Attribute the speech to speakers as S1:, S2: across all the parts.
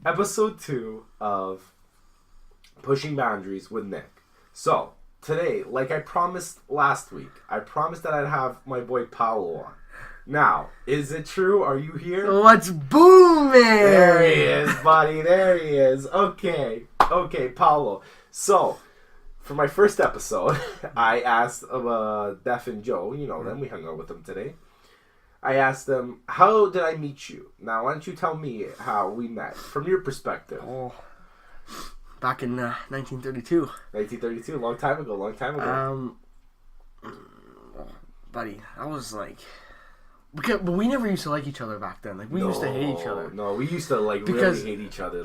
S1: Episode 2 of Pushing Boundaries with Nick. So, today, like I promised last week, I promised that I'd have my boy Paolo on. Now, is it true? Are you here?
S2: What's booming?
S1: There he is, buddy. There he is. Okay, Paolo. So, for my first episode, I asked Def and Joe, you know them, we hung out with them today. I asked them, how did I meet you? Now, why don't you tell me how we met, from your perspective?
S2: Oh, back in 1932.
S1: 1932, long time ago.
S2: Buddy, I was like... But we never used to like each other back then. Like, we used to hate each other.
S1: No, we used to, really hate each other.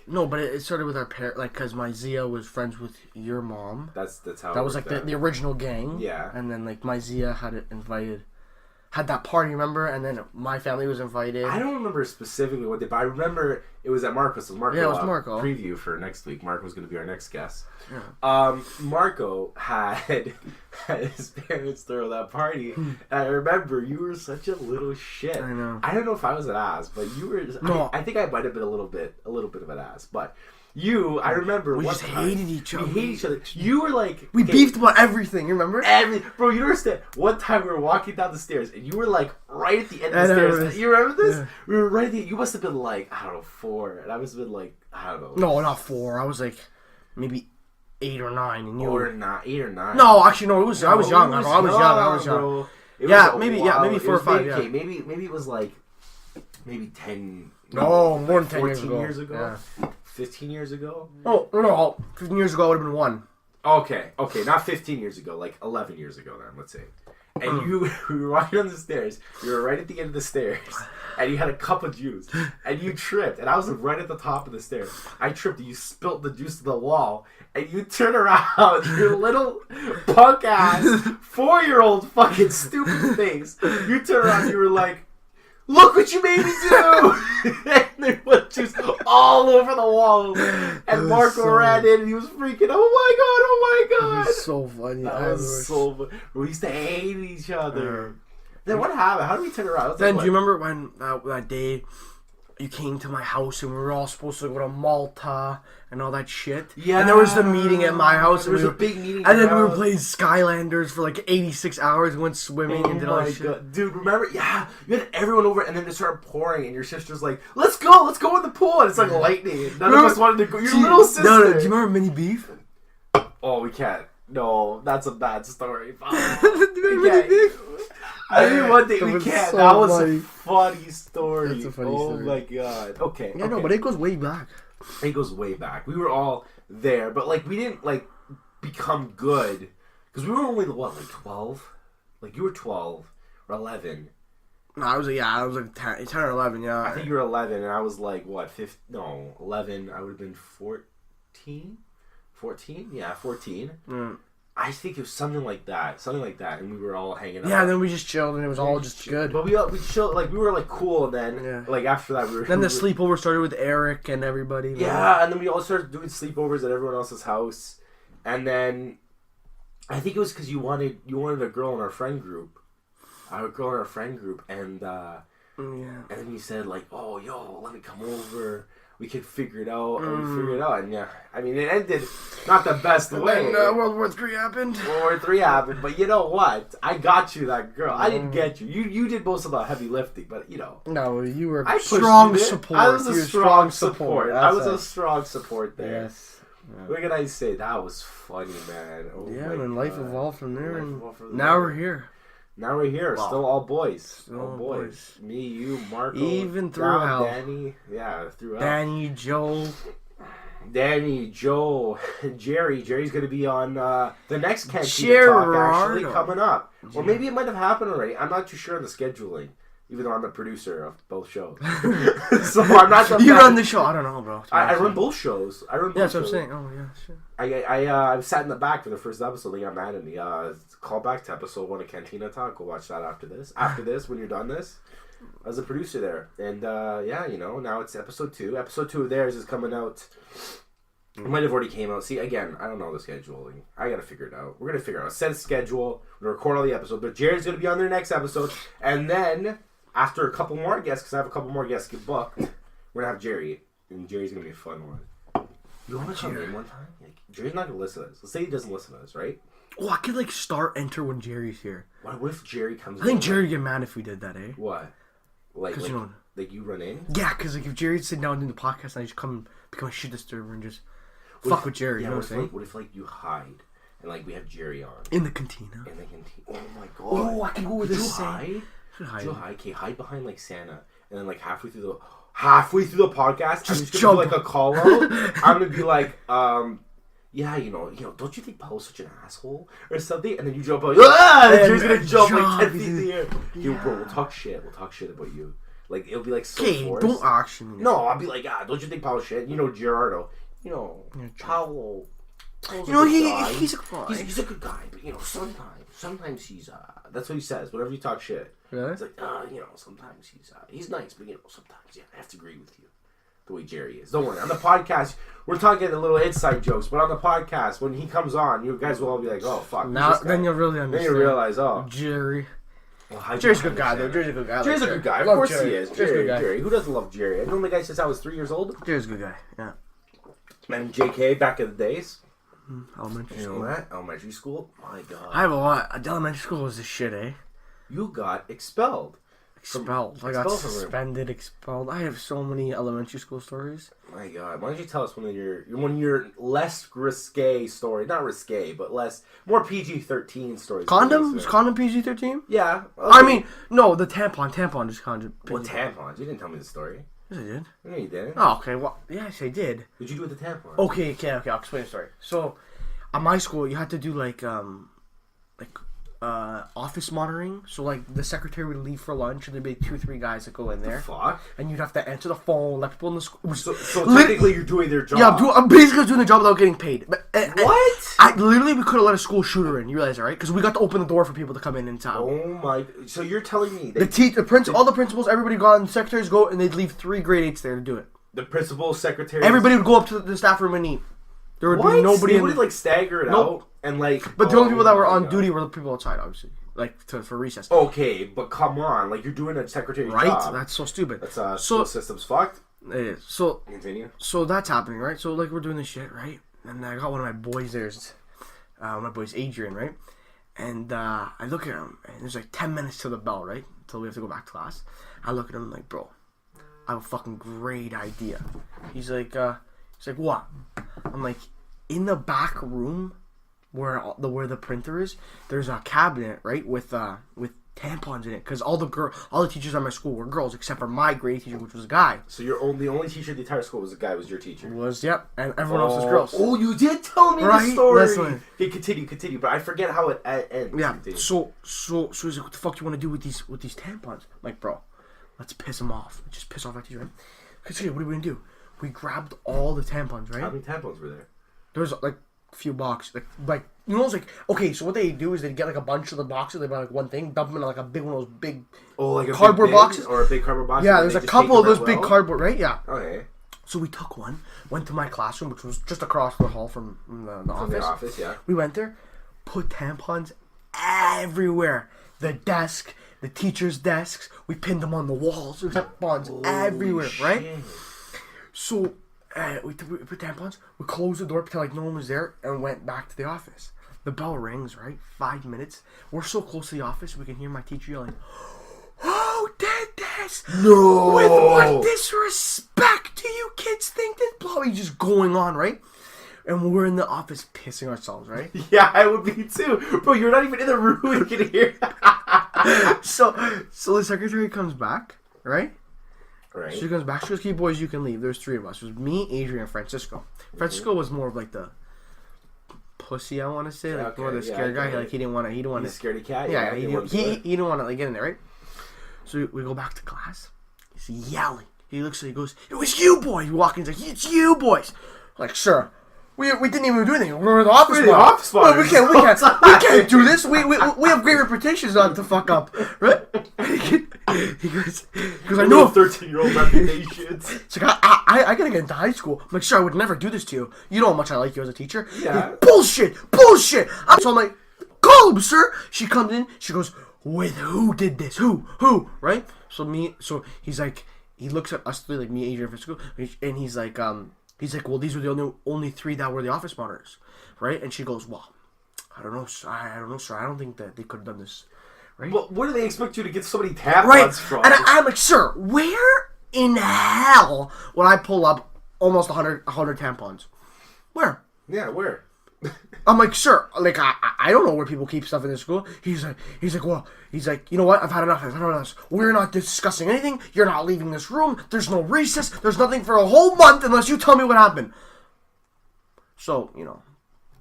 S2: No, but it started with our parents, like, because my Zia was friends with your mom.
S1: That's how
S2: that was, like, the original gang.
S1: Yeah.
S2: And then, like, my Zia had that party, remember? And then my family was invited.
S1: I don't remember specifically what they, but I remember it was at Marco's. So Marco,
S2: yeah, it was Marco.
S1: Preview for next week. Marco was going to be our next guest.
S2: Yeah.
S1: Marco had his parents throw that party, and I remember you were such a little shit.
S2: I know.
S1: I don't know if I was an ass, but you were.
S2: No.
S1: I think I might have been a little bit of an ass, but. I remember
S2: we just hated each other.
S1: We hated each other. You were like...
S2: We beefed about everything, you remember?
S1: Bro, you understand. One time we were walking down the stairs, and you were like right at the end of the stairs. You remember this? Yeah. We were right at the... You must have been like, I don't know, 4. And I must have been like, I don't know.
S2: No, not 4. I was like maybe 8 or 9. And you were...
S1: 8 or 9.
S2: No, actually, no. I was young. I was young.
S1: Bro.
S2: Maybe 4 or 5, yeah.
S1: Maybe it was like... Maybe 10...
S2: No, more than 10
S1: years ago.
S2: Yeah.
S1: 15 years ago?
S2: Oh, no. 15 years ago, I would have been 1.
S1: Okay, not 15 years ago, like 11 years ago then, let's say. And we were walking down the stairs, you were right at the end of the stairs, and you had a cup of juice, and you tripped, and I was right at the top of the stairs. I tripped, and you spilt the juice to the wall, and you turn around, your little punk-ass, 4-year-old fucking stupid face, you turn around, and you were like, look what you made me do! And there was juice all over the wall. And Marco ran in and he was freaking, oh my god!
S2: That was so funny.
S1: That was so funny. We used to hate each other. Then what happened? How did we turn around?
S2: Then, do you remember when that day you came to my house and we were all supposed to go to Malta and all that shit?
S1: Yeah.
S2: And there was the meeting at my house.
S1: There was a big meeting.
S2: And then we were playing Skylanders for like 86 hours and went swimming and did all that shit.
S1: Dude, remember? Yeah. You had everyone over and then it started pouring and your sister's like, let's go in the pool. And it's like lightning. None of us wanted to go. Your little sister.
S2: No, do you remember Mini Beef?
S1: Oh, we can't. No, that's a bad story.
S2: Mini Beef?
S1: I mean, one day we can't.
S2: So
S1: that was
S2: funny.
S1: a funny story.
S2: That's a funny story.
S1: Oh my god. Okay.
S2: Yeah, no, but it goes way back.
S1: It goes way back. We were all there, but like we didn't like become good because we were only 12. Like you were 12 or 11.
S2: No, I was like 10 or 11. Yeah.
S1: I think you were 11, and I was like what? 11. I would have been 14. 14? Yeah, 14.
S2: Mm.
S1: I think it was something like that, and we were all hanging out.
S2: Yeah, and then we just chilled, and it was all just good.
S1: But we chilled, like we were like cool, and then like after that we were.
S2: Then the sleepover started with Eric and everybody.
S1: Yeah, and then we all started doing sleepovers at everyone else's house, and then I think it was because you wanted a girl in our friend group, and then you said like, oh yo, let me come over. We could figure it out, and we figured it out, and yeah, I mean, it ended not the best way.
S2: Then World War III happened.
S1: But you know what? I got you that girl. I didn't get you. You did most of the heavy lifting, but you know.
S2: No, you were
S1: strong
S2: support.
S1: I was a strong support. I was a strong support there.
S2: Yes. Yeah.
S1: What can I say? That was funny, man. Oh
S2: yeah, and life evolved from there, and
S1: now
S2: we're here.
S1: Now we're here. Wow. Still all boys.
S2: Still all boys.
S1: Me, you, Marco.
S2: Even through hell.
S1: Danny. Yeah, through hell.
S2: Danny, Joe,
S1: Jerry. Jerry's going to be on the next Cantina Talk actually coming up. Or maybe it might have happened already. I'm not too sure on the scheduling. Even though I'm a producer of both shows. So I'm not the
S2: You run the show. I don't know, bro.
S1: I run both shows.
S2: Yeah, that's what I'm saying. Oh, yeah, sure.
S1: I sat in the back for the first episode. They got mad at me. Call back to episode 1 of Cantina Talk. Go watch that after this. After this, when you're done this, I was a producer there. And yeah, you know, now it's episode 2. Episode 2 of theirs is coming out. It might have already came out. See, again, I don't know the scheduling. I got to figure it out. We're going to figure it out. Set a schedule. We're going to record all the episodes. But Jared's going to be on their next episode. And then, after a couple more guests, because I have a couple more guests get booked, we're going to have Jerry and Jerry's gonna be a fun one. You want to come in one time? Like, Jerry's not gonna listen to us. Let's say he doesn't listen to us, right?
S2: Oh, I could like start enter when Jerry's here.
S1: What if Jerry comes?
S2: I think Jerry would get mad if we did that, eh?
S1: What? Like you run in?
S2: Yeah, because like if Jerry's sitting down doing the podcast, and I just come become a shit disturber and just fuck with Jerry.
S1: Yeah,
S2: you know what I'm saying?
S1: What if like you hide and like we have Jerry on
S2: in the cantina?
S1: Oh my god!
S2: Oh, I can go with this.
S1: Hide? Okay, hide behind like Santa, and then like halfway through the podcast, I'm just gonna do like a call out. I'm gonna be like, yeah, you know, don't you think Paul's such an asshole or something? And then you jump out, and Jerry's gonna jump like 10 feet in the air. Yeah. Yo, bro, we'll talk shit about you. Like it'll be like so forced.
S2: Don't actually.
S1: No, I'll be like, don't you think Paul's shit? You know, Gerardo. You know, Paolo.
S2: You know, he's a good guy.
S1: He's a good guy, but you know, sometimes he's that's what he says. Whenever you talk shit,
S2: really?
S1: It's like, you know, sometimes he's nice, but you know, sometimes I have to agree with you. The way Jerry is. Don't worry. On the podcast, we're talking a little inside jokes, but on the podcast, when he comes on, you guys will all be like, "Oh fuck!"
S2: Now, then you'll really understand.
S1: Then you realize, oh,
S2: Jerry.
S1: Well,
S2: Jerry's a good guy, though. Jerry's a good guy.
S1: Jerry's a good guy. Of course he is. Jerry's a good guy. Jerry. Who doesn't love Jerry? I've known the guy since I was 3 years old.
S2: Jerry's a good guy. Yeah.
S1: And JK back in the days.
S2: Elementary school.
S1: You know that? Elementary school? My God.
S2: I have a lot. Elementary school was the shit, eh?
S1: You got expelled.
S2: I got suspended, expelled. I have so many elementary school stories.
S1: My God, why don't you tell us one of your less risque story? Not risque, but more PG-13 stories.
S2: Condom? Was condom PG-13?
S1: Yeah. Okay.
S2: I mean, no, the tampon is condom.
S1: What tampons? You didn't tell me the story.
S2: Yes, I did.
S1: No, you didn't.
S2: Oh, okay. Well, yes, I did.
S1: What'd you do with the tampon?
S2: Okay. I'll explain the story. So, at my school, you had to do office monitoring. So like the secretary would leave for lunch and there'd be 2 or 3 guys that go in there.
S1: Fuck.
S2: And you'd have to answer the phone, let people in the school.
S1: So technically you're doing their job.
S2: Yeah, I'm basically doing the job without getting paid. But,
S1: what?
S2: We could have let a school shooter in. You realize that, right? Because we got to open the door for people to come in and out.
S1: Oh my! So you're telling me
S2: all the principals, everybody gone, secretaries go, and they'd leave 3 grade 8s there to do it.
S1: The principal, secretary.
S2: Everybody would go up to the staff room and eat. There would be nobody.
S1: They would like stagger it out and like.
S2: But the only people that were on duty were the people outside, obviously. Like for recess.
S1: Okay, but come on, like you're doing a secretary's job.
S2: Right? That's so stupid.
S1: That's school system's fucked.
S2: It is. So
S1: continue.
S2: So that's happening, right? So like we're doing this shit, right? And I got one of my boys there, my boy's Adrian, right? And I look at him, and there's like 10 minutes till the bell, right? Until we have to go back to class. I look at him like, bro, I have a fucking great idea. He's like, what? I'm like, in the back room. Where the printer is, there's a cabinet, right, with tampons in it, because all the teachers at my school were girls except for my grade teacher, which was a guy.
S1: So the only teacher in the entire school was a guy. Was your teacher?
S2: Yep, and everyone else was girls.
S1: Oh, you did tell me the story. Okay, continue, but I forget how it ends.
S2: Yeah. So he's like, what the fuck do you want to do with these tampons? I'm like, bro, let's piss him off. Let's just piss off that teacher, right? Because what are we gonna do? We grabbed all the tampons, right?
S1: How many tampons were there?
S2: There was like few boxes, like you know, it's like, okay, so what they do is they get like a bunch of the boxes, they buy like one thing, dump them in like a big one of those big
S1: like a
S2: cardboard
S1: big
S2: boxes,
S1: or a big cardboard box.
S2: Yeah, there's a couple of those big cardboard, right? Yeah.
S1: Okay.
S2: So we took one, went to my classroom, which was just across the hall from the office.
S1: From the office, yeah.
S2: We went there, put tampons everywhere, the desk, the teachers' desks. We pinned them on the walls. There's tampons everywhere,
S1: shit.
S2: Right? So. We put tampons, we closed the door, pretend like no one was there, and went back to the office. The bell rings, right? 5 minutes. We're so close to the office, we can hear my teacher yelling, "Who did this?
S1: No!
S2: With what disrespect do you kids think this?" Blah, he's just going on, right? And we're in the office pissing ourselves, right?
S1: Yeah, I would be too. Bro, you're not even in the room, you can hear.
S2: So the secretary comes back, right?
S1: Right.
S2: She comes back. She goes, "Okay, boys, you can leave." There's 3 of us. It was me, Adrian, and Francisco. Mm-hmm. Francisco was more of like the pussy, I want to say, like more the scared guy. Like he didn't want to. He didn't want to.
S1: Scaredy cat.
S2: Yeah, he didn't want to like get in there, right? So we go back to class. He's yelling. He looks. He goes, "It was you boys." We walk in. He's like, "It's you boys." I'm like, sure. We didn't even do anything. We're in the office.
S1: We're the office.
S2: Well, we can't do this. We have great reputations on to fuck up, right? He goes, I know
S1: 13-year-old reputations.
S2: It's like, I gotta get into high school. I'm like, sure, I would never do this to you. You know how much I like you as a teacher.
S1: Yeah.
S2: Like, bullshit. So I'm like, call him, sir. She comes in. She goes, with who did this? Who? Right? So he's like, he looks at us three, like me, Adrian, Francisco, and he's like, well, these were the only three that were the office monitors, right? And she goes, well, I don't know, sir. I don't think that they could have done this, right?
S1: Well, where do they expect you to get so many tampons
S2: right.
S1: from?
S2: And I'm like, sir, where in hell would I pull up almost 100 tampons? Where?
S1: Yeah, where?
S2: I'm like, sir, like, I don't know where people keep stuff in this school. He's like, you know what? I've had enough. We're not discussing anything. You're not leaving this room. There's no recess. There's nothing for a whole month unless you tell me what happened. So,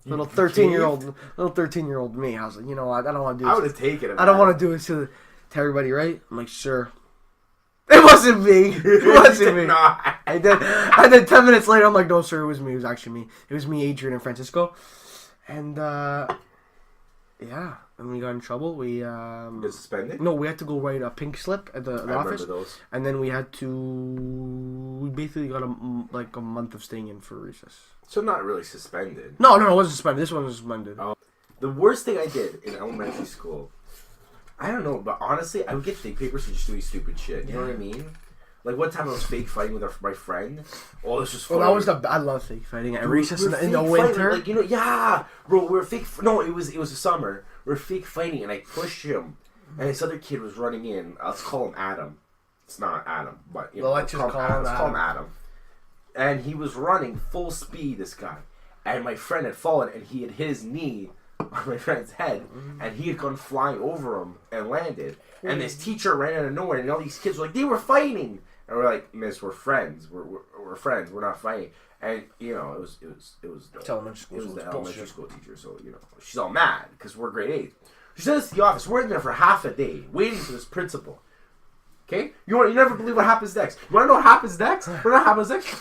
S2: little 13-year-old me, I was like, you know what? I don't want to do this.
S1: I would have taken it.
S2: I don't want to do it to everybody, right? I'm like, sure. It wasn't me. It wasn't me. And then 10 minutes later, I'm like, no, sir, it was me. It was actually me. It was me, Adrian, and Francisco. And, yeah. And we got in trouble. We,
S1: Get suspended?
S2: No, we had to go write a pink slip at the office.
S1: I remember those.
S2: And then we basically got a month of staying in for recess.
S1: So not really suspended.
S2: No, it wasn't suspended. This one was suspended.
S1: Oh. The worst thing I did in elementary school, I don't know, but honestly, I would get fake papers for just doing stupid shit. You know what I mean? Like one time I was fake fighting with my friend. Oh, this was funny.
S2: Well, I love fake fighting at recess in the winter.
S1: Like, yeah, bro, we're fake. No, it was the summer. We're fake fighting, and I pushed him, and this other kid was running in. Let's call him Adam. It's not Adam, but
S2: let's call him
S1: Adam. And he was running full speed. This guy, and my friend had fallen, and he had hit his knee on my friend's head, and he had gone flying over him and landed. And this teacher ran out of nowhere, and all these kids were like, they were fighting. And we're like, Miss, we're friends. We're friends. We're not fighting. And it was
S2: elementary school.
S1: It was the elementary school teacher. So she's all mad because we're grade 8. She sent us to the office. We're in there for half a day waiting for this principal. Okay, you never believe what happens next. You want to know what happens next?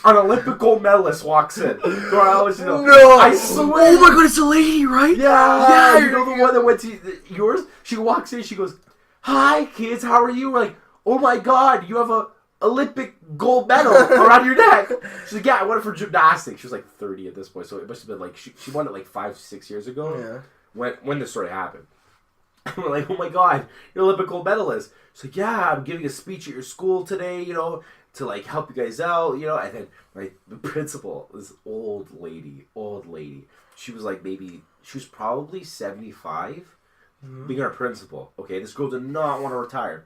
S1: An Olympic gold medalist walks in. No, I swear.
S2: Oh my god, it's a lady, right?
S1: Yeah. You know the one that went to yours? She walks in. She goes, "Hi, kids. How are you?" We're like, "Oh my god, you have a Olympic gold medal around your neck." She's like, "Yeah, I won it for gymnastics." She was like 30 at this point, so it must have been like she won it like 5-6 years ago. Yeah. When this story happened. And we're like, "Oh my god, you're Olympic gold medalist." She's like, "Yeah, I'm giving a speech at your school today, to like help you guys out, And then the principal, this old lady. She was like she was probably 75, being our principal. Okay, this girl did not want to retire.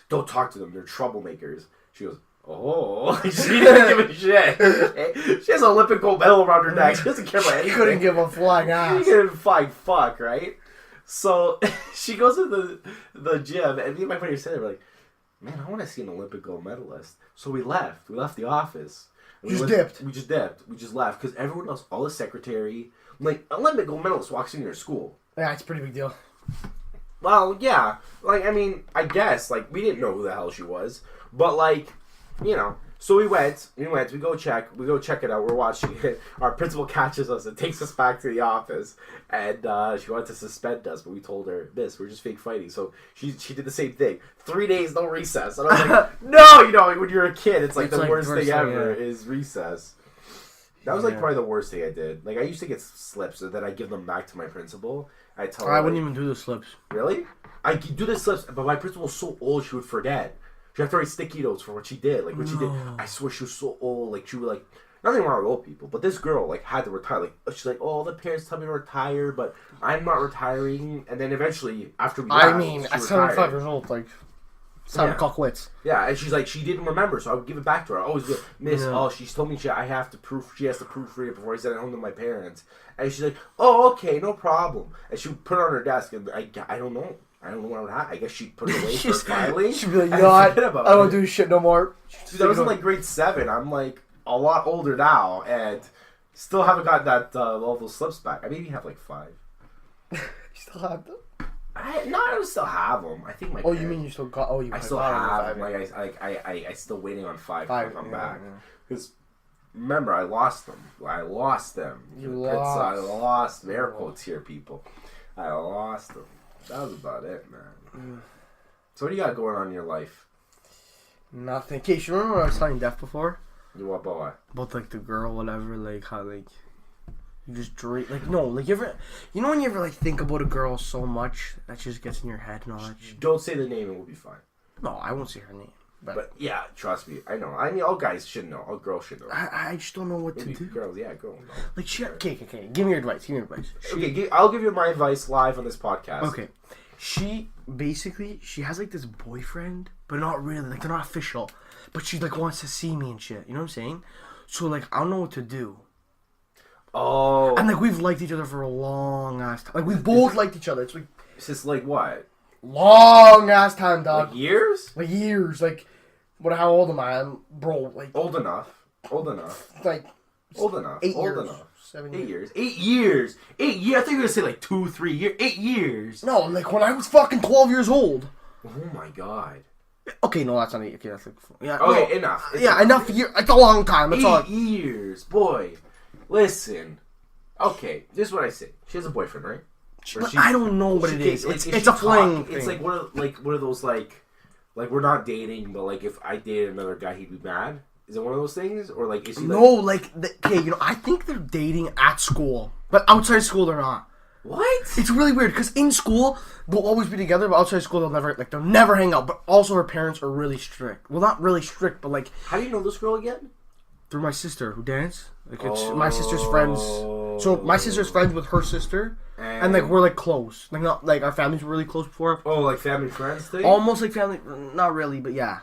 S1: Don't talk to them; they're troublemakers. She goes, oh, she didn't give a shit. She has an Olympic gold medal around her neck. She doesn't care about anything.
S2: She couldn't give a flying ass.
S1: She couldn't flying fuck, right? So she goes to the gym, and me and my buddy are sitting there, we're like, man, I want to see an Olympic gold medalist. So we left. We left the office.
S2: We just dipped.
S1: We just left because everyone else, all the secretary, Olympic gold medalist walks into your school.
S2: Yeah, it's a pretty big deal.
S1: Well, yeah. I guess, we didn't know who the hell she was. But, so we went, we go check it out, we're watching it. Our principal catches us and takes us back to the office. And she wanted to suspend us, but we told her, Miss, we're just fake fighting. So she did the same thing. 3 days, no recess. And I was like, no, when you're a kid, it's the worst thing ever is recess. That was probably the worst thing I did. I used to get slips and then I give them back to my principal. I tell her,
S2: I wouldn't even do the slips.
S1: Really? I do the slips, but my principal was so old she would forget. She had to write sticky notes for what she did. She did. I swear she was so old. She would nothing wrong with old people, but this girl had to retire. She's like, oh, the parents tell me to retire, but I'm not retiring. And then eventually, after we left,
S2: at 75 years old, it's time to call quits.
S1: Yeah, and she's like, she didn't remember, so I would give it back to her. I always go, Miss, she's told me she has to proofread it before I send it home to my parents. And she's like, oh, okay, no problem. And she would put it on her desk, and I don't know. I don't know what would happen. I guess she'd put it away for filing.
S2: She'd be like, you know what? I don't do shit no more.
S1: Dude, that was in grade 7. I'm a lot older now, and still haven't got that all those slips back. I maybe have 5.
S2: You still have them?
S1: I don't still have them. I think my.
S2: Oh, you mean you still got? Oh, you.
S1: I still have them. I still waiting on 5 to come back. Because remember, I lost them. I lost them.
S2: You lost.
S1: I lost. Air quotes here, people. I lost them. That was about it, man. So what do you got going on in your life?
S2: Nothing. Case, you remember when I was telling Def before?
S1: You what about what?
S2: About the girl, whatever, how you just drink, you ever, when you ever think about a girl so much that just gets in your head and all that shit?
S1: Don't say the name and we'll be fine.
S2: No, I won't say her name.
S1: But yeah, trust me, I know. I mean, all guys should know. All girls should know.
S2: I just don't know what to do.
S1: Girls, yeah, girls know.
S2: Like, okay. Give me your advice.
S1: I'll give you my advice live on this podcast.
S2: Okay. She has like this boyfriend, but not really. Like, they're not official. But she like wants to see me and shit. You know what I'm saying? So like, I don't know what to do.
S1: Oh.
S2: And like, we've liked each other for a long ass time. Like, we both liked each other. It's like.
S1: Since like what?
S2: Long ass time, dog.
S1: Like years?
S2: Like years. Like, how old am I? Bro, like.
S1: Old enough.
S2: Like.
S1: Old enough.
S2: 8
S1: old
S2: years.
S1: enough.
S2: 7
S1: years. 8 years. 8 years. I think you were gonna say like 2, 3 years. 8 years.
S2: No, like when I was fucking 12 years old.
S1: Oh my god.
S2: Okay, no, that's not 8. Okay, that's like. Yeah.
S1: Okay,
S2: no,
S1: enough.
S2: Enough years. It's a long time. That's all.
S1: 8 years, boy. Listen. Okay, this is what I say. She has a boyfriend, right?
S2: I don't know what it is. It's a fling thing.
S1: It's like one of those like we're not dating, but like if I dated another guy, he'd be mad. Is it one of those things, or like is he?
S2: Okay, I think they're dating at school, but outside school they're not.
S1: What?
S2: It's really weird because in school they'll always be together, but outside school they'll never hang out. But also her parents are really strict. Well, not really strict, but like.
S1: How do you know this girl again?
S2: Through my sister who danced. Like it's my sister's friends. So my sister's friends with her sister, and like we're like close. Like not like our families were really close before.
S1: Oh, like family friends thing.
S2: Almost like family, not really, but yeah.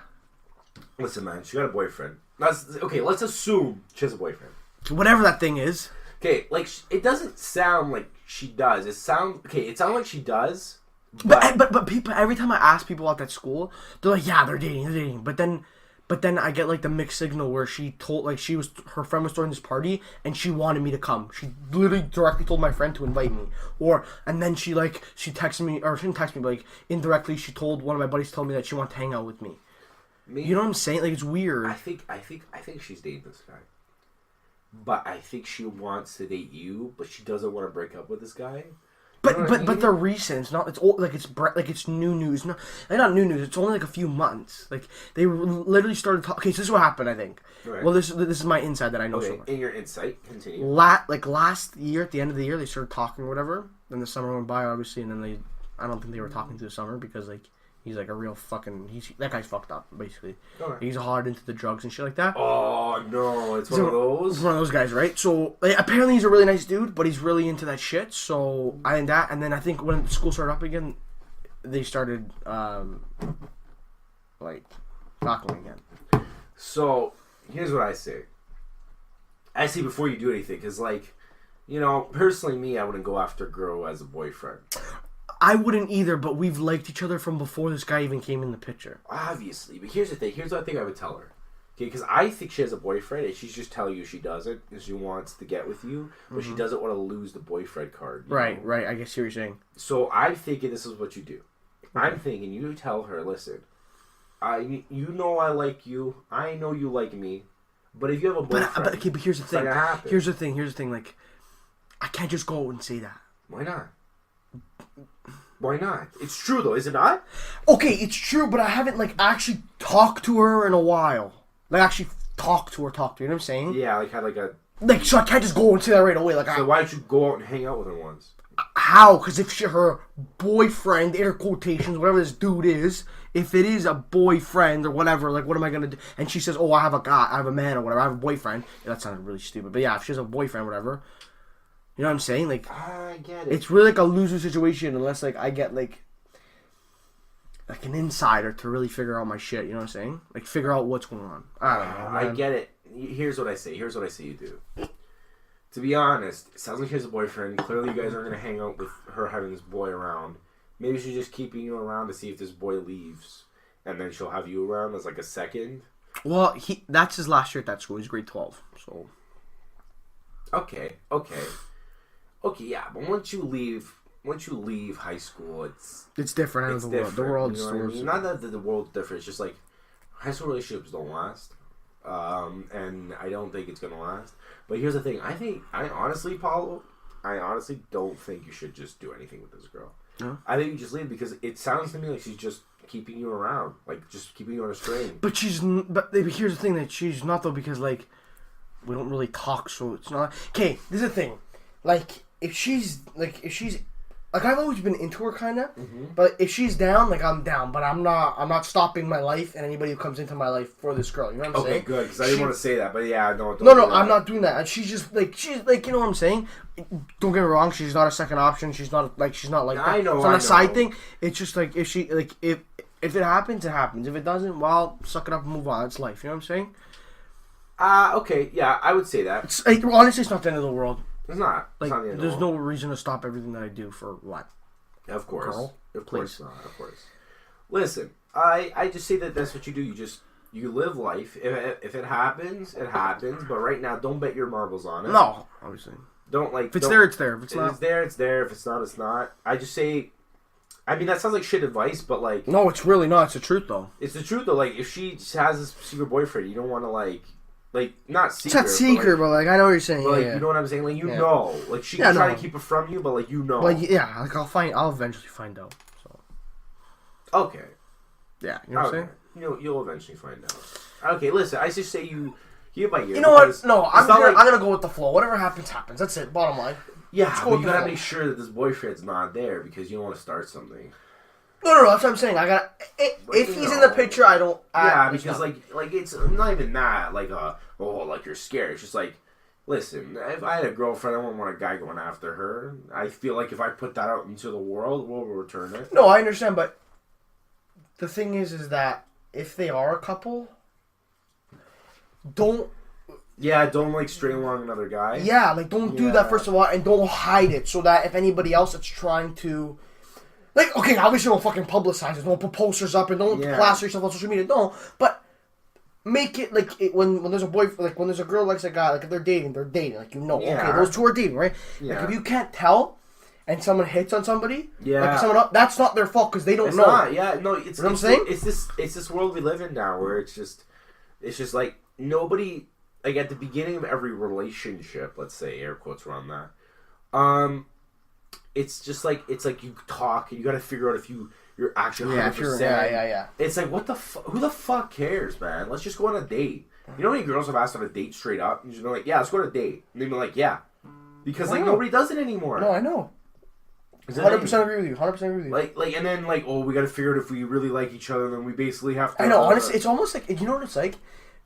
S1: Listen, man, she got a boyfriend. Let's assume she has a boyfriend.
S2: Whatever that thing is.
S1: Okay, like it doesn't sound like she does. It sounds like she does.
S2: But people, every time I ask people at that school, they're like, yeah, they're dating. But then I get like the mixed signal where she told like her friend was throwing this party and she wanted me to come. She literally directly told my friend to invite me. And then she texted me, or she didn't text me, but like indirectly she told one of my buddies, told me that she wanted to hang out with me. You know what I'm saying? Like, it's weird.
S1: I think she's dating this guy. But I think she wants to date you, but she doesn't want to break up with this guy.
S2: But they're recent. It's not. It's old. Like it's new news. No, not new news. It's only like a few months. Like they literally started talking. Okay, so this is what happened. I think. Right. Well, this is my insight that I know.
S1: Okay, in your insight, continue.
S2: Last year, at the end of the year, they started talking or whatever. Then the summer went by, obviously, and then I don't think they were talking through the summer because like. He's like a real fucking. That guy's fucked up, basically. Okay. He's hard into the drugs and shit like that.
S1: Oh no, it's one of those.
S2: It's one of those guys, right? So like, apparently he's a really nice dude, but he's really into that shit. So and then I think when school started up again, they started like talking again.
S1: So here's what I say. I say before you do anything, because like, personally, me, I wouldn't go after a girl as a boyfriend.
S2: I wouldn't either, but we've liked each other from before this guy even came in the picture.
S1: Obviously, but here's the thing. Here's what I think I would tell her. Okay, because I think she has a boyfriend, and she's just telling you she doesn't, because she wants to get with you, but she doesn't want to lose the boyfriend card.
S2: Right. I guess what you're saying.
S1: So I'm thinking this is what you do. Okay. I'm thinking you tell her, listen, I like you. I know you like me. But if you have a boyfriend,
S2: but here's the thing. Here's the thing. Like, I can't just go and say that.
S1: Why not? Why not? It's true though, is it not?
S2: Okay, it's true, but I haven't like actually talked to her in a while. Like actually talked to her. You know what I'm saying?
S1: Yeah, like had like a
S2: so I can't just go and say that right away. Like,
S1: so why don't you go out and hang out with her once?
S2: How? Because if her boyfriend, air quotations, whatever this dude is, if it is a boyfriend or whatever, like what am I gonna do? And she says, "Oh, I have a man or whatever. I have a boyfriend." Yeah, that sounded really stupid, but yeah, if she has a boyfriend, or whatever. You know what I'm saying? Like,
S1: I get it.
S2: It's really like a loser situation unless like I get like an insider to really figure out my shit. You know what I'm saying? Like figure out what's going on. I don't know.
S1: I get it. Here's what I say. You do. To be honest, it sounds like she has a boyfriend. Clearly, you guys are gonna hang out with her having this boy around. Maybe she's just keeping you around to see if this boy leaves, and then she'll have you around as like a second.
S2: Well, that's his last year at that school. He's grade 12. So.
S1: Okay, yeah, but once you leave high school, it's
S2: different.
S1: It's
S2: different. The world is
S1: not that the world's different. It's just like high school relationships don't last, and I don't think it's gonna last. But here's the thing: I honestly, Paolo, don't think you should just do anything with this girl. No? I think you just leave because it sounds to me like she's just keeping you around, like just keeping you on a string.
S2: But here's the thing that she's not though, because like we don't really talk, so it's not. Okay, this is the thing, like. If she's like I've always been into her kind of, but if she's down, like I'm down, but I'm not stopping my life and anybody who comes into my life for this girl. You know what I'm saying?
S1: Okay, good, because I didn't want to say that, but yeah, no,
S2: I'm not doing that. And she's like, you know what I'm saying? Don't get me wrong, she's not a second option. She's not like that.
S1: I know,
S2: it's not a side thing. It's just like if it happens, it happens. If it doesn't, well, suck it up and move on. It's life. You know what I'm saying?
S1: Okay, yeah, I would say that.
S2: It's, like, honestly, it's not the end of the world.
S1: It's not.
S2: Like,
S1: it's not the end
S2: there's
S1: of the world.
S2: no reason to stop everything that I do for what?
S1: Of course.
S2: Girl?
S1: Of course not. Of course. Listen, I just say that that's what you do. You live life. If it happens, it happens. But right now, don't bet your marbles on it.
S2: No, obviously.
S1: Don't like.
S2: If it's there, it's there. If it's not,
S1: it's there. It's there. If it's not, it's not. I just say. I mean, that sounds like shit advice, but like.
S2: No, it's really not. It's the truth, though.
S1: It's the truth, though. Like, if she has this secret boyfriend, you don't want to like not secret.
S2: It's not secret, but like I know what you're saying.
S1: But,
S2: yeah.
S1: you know what I'm saying? Like, you know, like she can try to keep it from you, but like you know.
S2: Like yeah, like I'll eventually find out. So.
S1: Okay.
S2: Yeah, you know what I'm saying?
S1: You'll eventually find out. Okay, listen, I just say you hear by ear.
S2: You know what? No, I'm gonna go with the flow. Whatever happens, happens. That's it. Bottom line.
S1: Yeah, but you gotta make sure that this boyfriend's not there because you don't want to start something.
S2: No. That's what I'm saying. I gotta. If he's in the picture, I don't.
S1: Yeah, because like it's not even that. Like like you're scared. It's just like, listen, if I had a girlfriend, I wouldn't want a guy going after her. I feel like if I put that out into the world, we'll return it.
S2: No, I understand, but the thing is that if they are a couple, don't.
S1: Yeah, don't like string along another guy.
S2: Yeah, like don't do that first of all, and don't hide it so that if anybody else that's trying to, like, okay, obviously don't fucking publicize it, don't put posters up, and don't plaster yourself on social media, don't. But make it like when there's a boy, like when there's a girl likes a guy, like if they're dating, like okay, those two are dating, right?
S1: Yeah.
S2: Like if you can't tell, and someone hits on somebody,
S1: like
S2: someone else, that's not their fault because they don't know.
S1: Not, yeah, no, it's
S2: you know what I'm saying?
S1: It's this world we live in now where it's just like nobody. Like, at the beginning of every relationship, let's say, air quotes around that, it's just like, you talk, and you gotta figure out if you're actually 100%.
S2: Yeah.
S1: It's like, who the fuck cares, man? Let's just go on a date. You know how many girls have asked on a date straight up? And just been like, yeah, let's go on a date. And they've been like, yeah. Because, like, nobody does it anymore.
S2: No, I know. 100% agree with you. 100% agree with you.
S1: Like, and then, like, we gotta figure out if we really like each other, then we basically have to...
S2: I know, honestly, it's almost like, you know what it's like?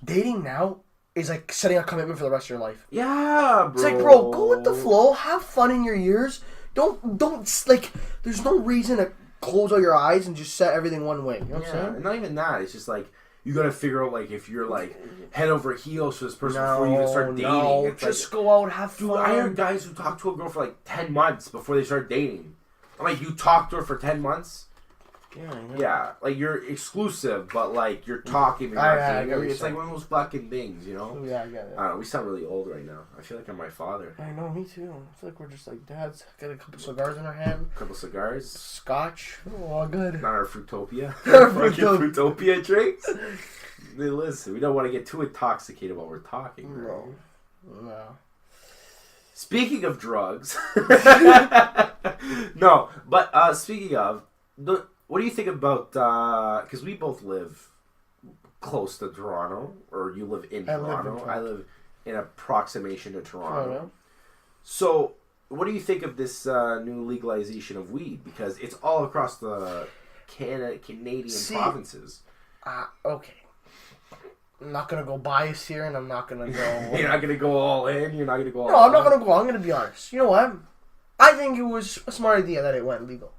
S2: Dating now is like setting a commitment for the rest of your life.
S1: Yeah, bro.
S2: It's like, bro, go with the flow. Have fun in your years. Don't like. There's no reason to close all your eyes and just set everything one way. You know what I'm saying?
S1: And not even that. It's just like you gotta figure out like if you're like head over heels for this person before you even start dating.
S2: No, just go out, have fun.
S1: Dude, I heard guys who talk to a girl for like 10 months before they start dating. I'm like, you talked to her for 10 months? Yeah, like you're exclusive, but like you're talking. It's like one of those fucking things, you know?
S2: Yeah, I get it.
S1: I don't know, we sound really old right now. I feel like I'm my father.
S2: I know, me too. I feel like we're just like dads. Got a couple cigars in our hand.
S1: A couple cigars.
S2: Scotch. Oh, all good.
S1: Not our Fruitopia.
S2: Our
S1: Fruitopia drinks. Hey, listen, we don't want to get too intoxicated while we're talking. Right?
S2: No.
S1: Speaking of drugs. No, but speaking of... What do you think about, because we both live close to Toronto, or you live in Toronto. I live in approximation to Toronto. So, what do you think of this new legalization of weed? Because it's all across the Canadian provinces.
S2: Okay. I'm not going to go biased here, and I'm not going to go...
S1: You're not going to go all in? You're not going to go all
S2: No, I'm not going to go. I'm going to be honest. You know what? I think it was a smart idea that it went legal.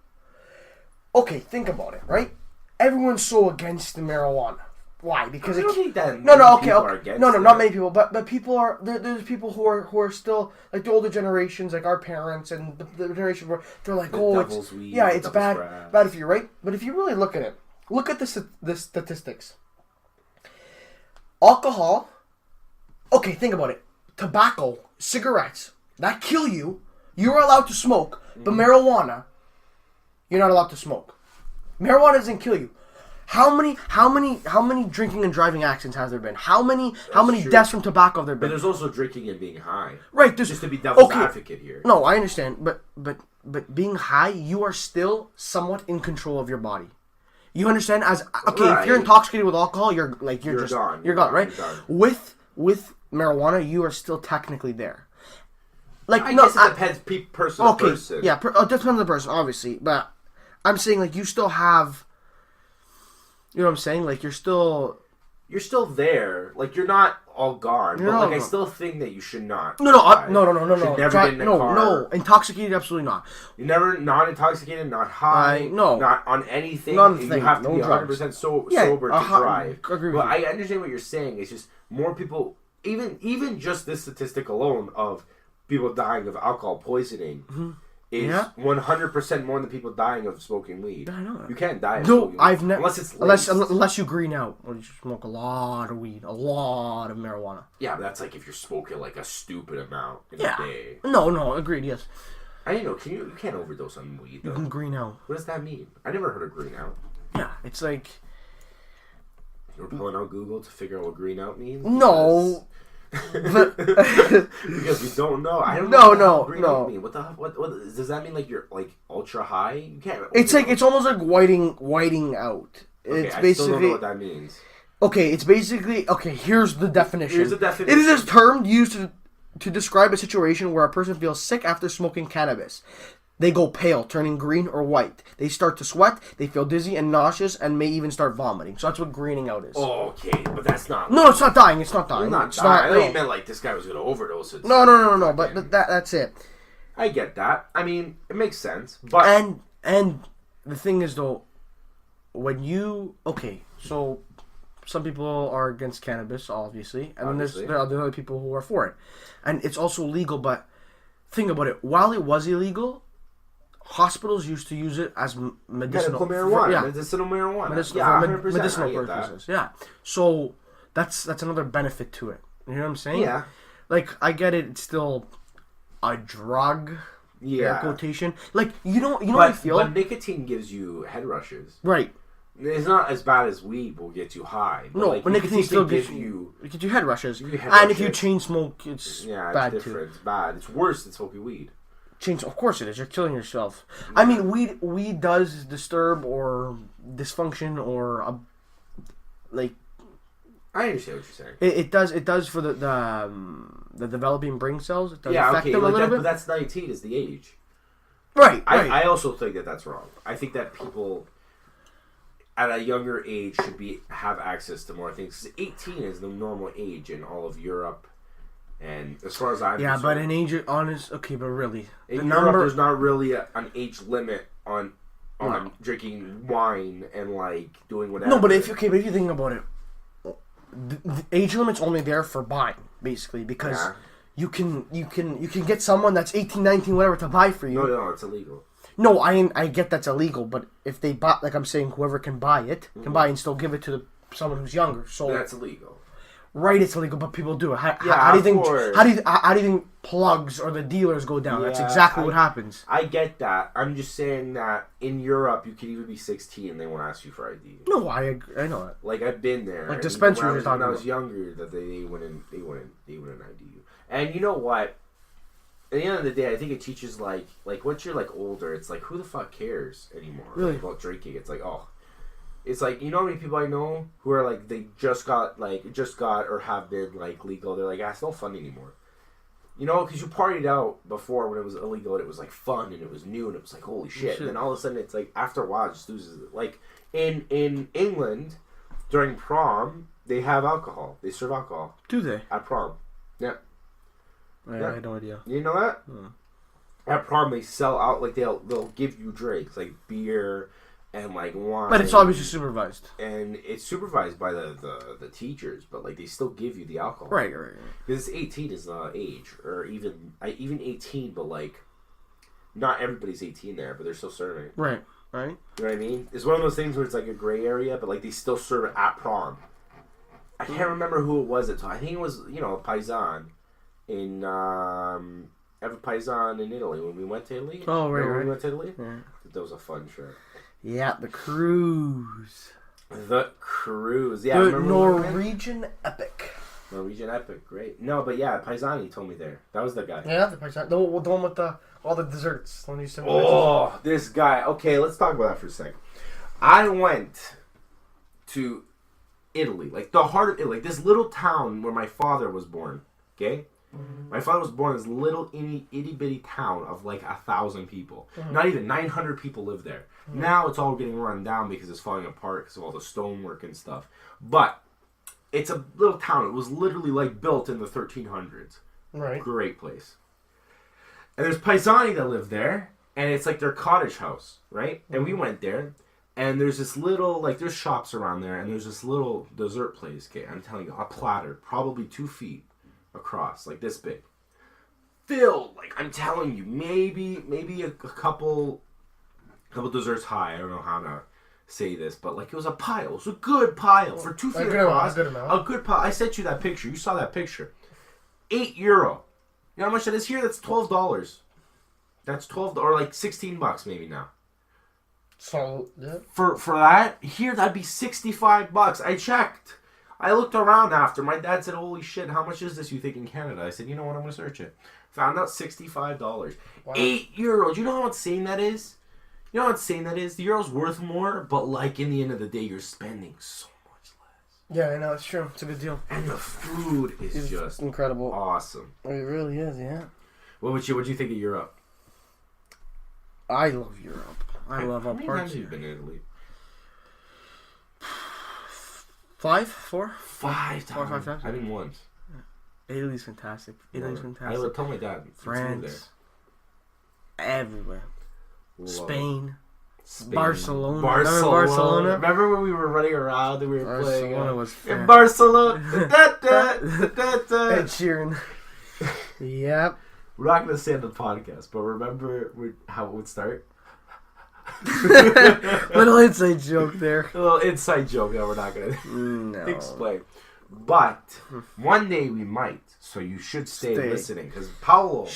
S2: Okay, think about it, right? Everyone's so against the marijuana. Why? Because
S1: I don't think that
S2: okay. No, not many people, but people are there's people who are still like the older generations, like our parents and the generation where they're like, it's bad for you, right? But if you really look at it, look at the statistics. Alcohol. Okay, think about it. Tobacco, cigarettes, that kill you. You're allowed to smoke, but marijuana, you're not allowed to smoke. Marijuana doesn't kill you. How many drinking and driving accidents has there been? How many deaths from tobacco have there been?
S1: But there's also drinking and being high.
S2: Right.
S1: Just to be devil's advocate here.
S2: No, I understand, but being high, you are still somewhat in control of your body. You understand? If you're intoxicated with alcohol, you're gone. You're gone, right?
S1: You're done.
S2: With marijuana, you are still technically there. Like,
S1: I
S2: no,
S1: guess it depends person to person.
S2: Yeah, it depends on the person, obviously. But I'm saying, like, you still have... You know what I'm saying? Like, you're still
S1: there. Like, you're not all gone.
S2: You're
S1: but, like,
S2: not
S1: I
S2: gone.
S1: still think that you should not.
S2: No.
S1: Should never get in a car.
S2: No. Intoxicated, absolutely not.
S1: You're never not intoxicated, not high.
S2: No.
S1: Not on anything.
S2: Nothing.
S1: You have to
S2: No
S1: be
S2: drugs.
S1: 100% sober to drive.
S2: Agree with
S1: But
S2: you.
S1: I understand what you're saying. It's just more people... Even just this statistic alone of people dying of alcohol poisoning...
S2: Mm-hmm.
S1: Is 100% more than people dying of smoking weed.
S2: I know that.
S1: You can't die of
S2: No,
S1: smoking weed.
S2: I've never... Unless you green out. Or you smoke a lot of weed. A lot of marijuana.
S1: Yeah, but that's like if you're smoking like a stupid amount in a day.
S2: No, agreed, yes.
S1: I didn't know. You can't overdose on weed, though.
S2: You can green out.
S1: What does that mean? I never heard of green out.
S2: Yeah, it's like...
S1: You're pulling out Google to figure out what green out means?
S2: No.
S1: Because we don't know. I don't know what green out mean. What does that mean? Like you're like ultra high? You can't.
S2: It's almost like whiting out.
S1: Okay,
S2: It's
S1: I
S2: basically
S1: still don't know what that means.
S2: Okay, it's basically Here's the definition. It is a term used to describe a situation where a person feels sick after smoking cannabis. They go pale, turning green or white. They start to sweat. They feel dizzy and nauseous, and may even start vomiting. So that's what greening out is.
S1: Oh, okay, but that's not.
S2: No, it's not dying. It's not dying.
S1: It's not
S2: it's
S1: dying. I thought
S2: no.
S1: you meant like this guy was going to overdose.
S2: No. But that's it.
S1: I get that. I mean, it makes sense. But
S2: and the thing is though, when you so some people are against cannabis, obviously, and then there are other people who are for it, and it's also legal. But think about it. While it was illegal, hospitals used to use it as medicinal
S1: marijuana. Medicinal marijuana.
S2: Medicinal purposes. Yeah. So that's another benefit to it. You know what I'm saying?
S1: Yeah.
S2: Like, I get it. It's still a drug. Yeah. Air quotation. Like, you know what I feel?
S1: But nicotine gives you head rushes.
S2: Right.
S1: It's not as bad as weed will get you high.
S2: But nicotine still gives you head rushes. If you chain smoke, it's bad
S1: it's different.
S2: too.
S1: It's bad. It's worse than smoking weed.
S2: Of course it is. You're killing yourself. I mean, weed does disturb or dysfunction or
S1: I understand what you're saying.
S2: It does for the developing brain cells. It does affect them a little bit.
S1: But that's 19 is the age.
S2: Right.
S1: I also think that that's wrong. I think that people at a younger age should have access to more things. 18 is the normal age in all of Europe. And as far as I'm concerned,
S2: but an age, but really,
S1: in Europe, there's not really an age limit on drinking wine and like doing whatever.
S2: No, but if you think about it, the age limit's only there for buying, basically, because you can get someone that's 18, 19, whatever to buy for you.
S1: No, it's illegal.
S2: No, I get that's illegal, but if they buy, like I'm saying, whoever can buy it can buy and still give it to someone who's younger. So
S1: that's illegal.
S2: Right, it's illegal, but people do it. How do you think plugs or the dealers go down? That's exactly what happens.
S1: I get that. I'm just saying that in Europe, you can even be 16 and they won't ask you for ID.
S2: No, I know that.
S1: Like I've been there.
S2: Like dispensaries
S1: when I was younger, that they wouldn't ID you. And you know what? At the end of the day, I think it teaches like once you're like older, it's like who the fuck cares anymore about drinking? It's like It's like, you know how many people I know who are like, they just got or have been like legal. They're like, it's no fun anymore. You know, because you partied out before when it was illegal and it was like fun and it was new and it was like, holy shit. And then all of a sudden it's like, after a while it just loses it. Like in England, during prom, they have alcohol. They serve alcohol.
S2: Do they?
S1: At prom. Yeah.
S2: I had no idea.
S1: You know that? At prom, they sell out, like they'll give you drinks, like beer and like wine,
S2: but it's obviously supervised,
S1: and it's supervised by the teachers. But like they still give you the alcohol,
S2: right?
S1: Because 18 is the age, or even 18, but like not everybody's 18 there, but they're still serving.
S2: Right.
S1: You know what I mean? It's one of those things where it's like a gray area, but like they still serve it at prom. I can't remember who it was. I think it was Paisan in Ever Paisan in Italy when we went to Italy.
S2: Oh, right.
S1: When we went to Italy.
S2: Yeah.
S1: That was a fun trip.
S2: Yeah, the cruise.
S1: Yeah,
S2: the Norwegian Epic.
S1: Norwegian Epic, great. No, but yeah, Paisani told me there. That was the guy.
S2: Yeah, the Paisan. The one with all the desserts.
S1: This guy. Okay, let's talk about that for a second. I went to Italy, like the heart of Italy, like this little town where my father was born. Okay, My father was born in this little itty bitty town of like 1,000 people. Not even 900 people live there. Now it's all getting run down because it's falling apart because of all the stonework and stuff. But it's a little town. It was literally like built in the 1300s.
S2: Right.
S1: Great place. And there's Paisani that live there, and it's like their cottage house, right? And we went there, and there's this little, like, there's shops around there, and there's this little dessert place. Okay, I'm telling you, a platter, probably 2 feet across, like this big, filled. Like, I'm telling you, maybe a couple desserts high. I don't know how to say this, but like it was a pile. It was a good pile for 2 feet across. A good pile. I sent you that picture. You saw that picture. €8. You know how much that is here? That's $12. That's $12 or like $16 maybe now.
S2: So yeah.
S1: For that here, that'd be $65. I checked. I looked around after. My dad said, "Holy shit, how much is this? You think in Canada?" I said, "You know what? I'm gonna search it." Found out $65. Wow. €8. You know how insane that is? You know how insane that is? The euro's worth more, but like in the end of the day, you're spending so much less.
S2: Yeah, I know, it's true. It's a good deal.
S1: And the food is just
S2: incredible.
S1: Awesome.
S2: It really is, yeah.
S1: What do you think of Europe?
S2: I love Europe. I love all parts.
S1: How many times have you been in Italy?
S2: 5? 4?
S1: 5 times.
S2: 4 or 5 times.
S1: I've been once.
S2: Italy's fantastic. Italy's fantastic.
S1: I told my dad.
S2: France. Everywhere. Spain.
S1: Barcelona.
S2: Barcelona.
S1: Remember when we were running around and we were playing?
S2: Barcelona was
S1: in Barcelona.
S2: Ed Sheeran. Yep.
S1: We're not going to say on the podcast, but remember how it would start?
S2: Little inside joke there.
S1: A little inside joke that we're not going to explain. But one day we might, so you should stay listening, because Paolo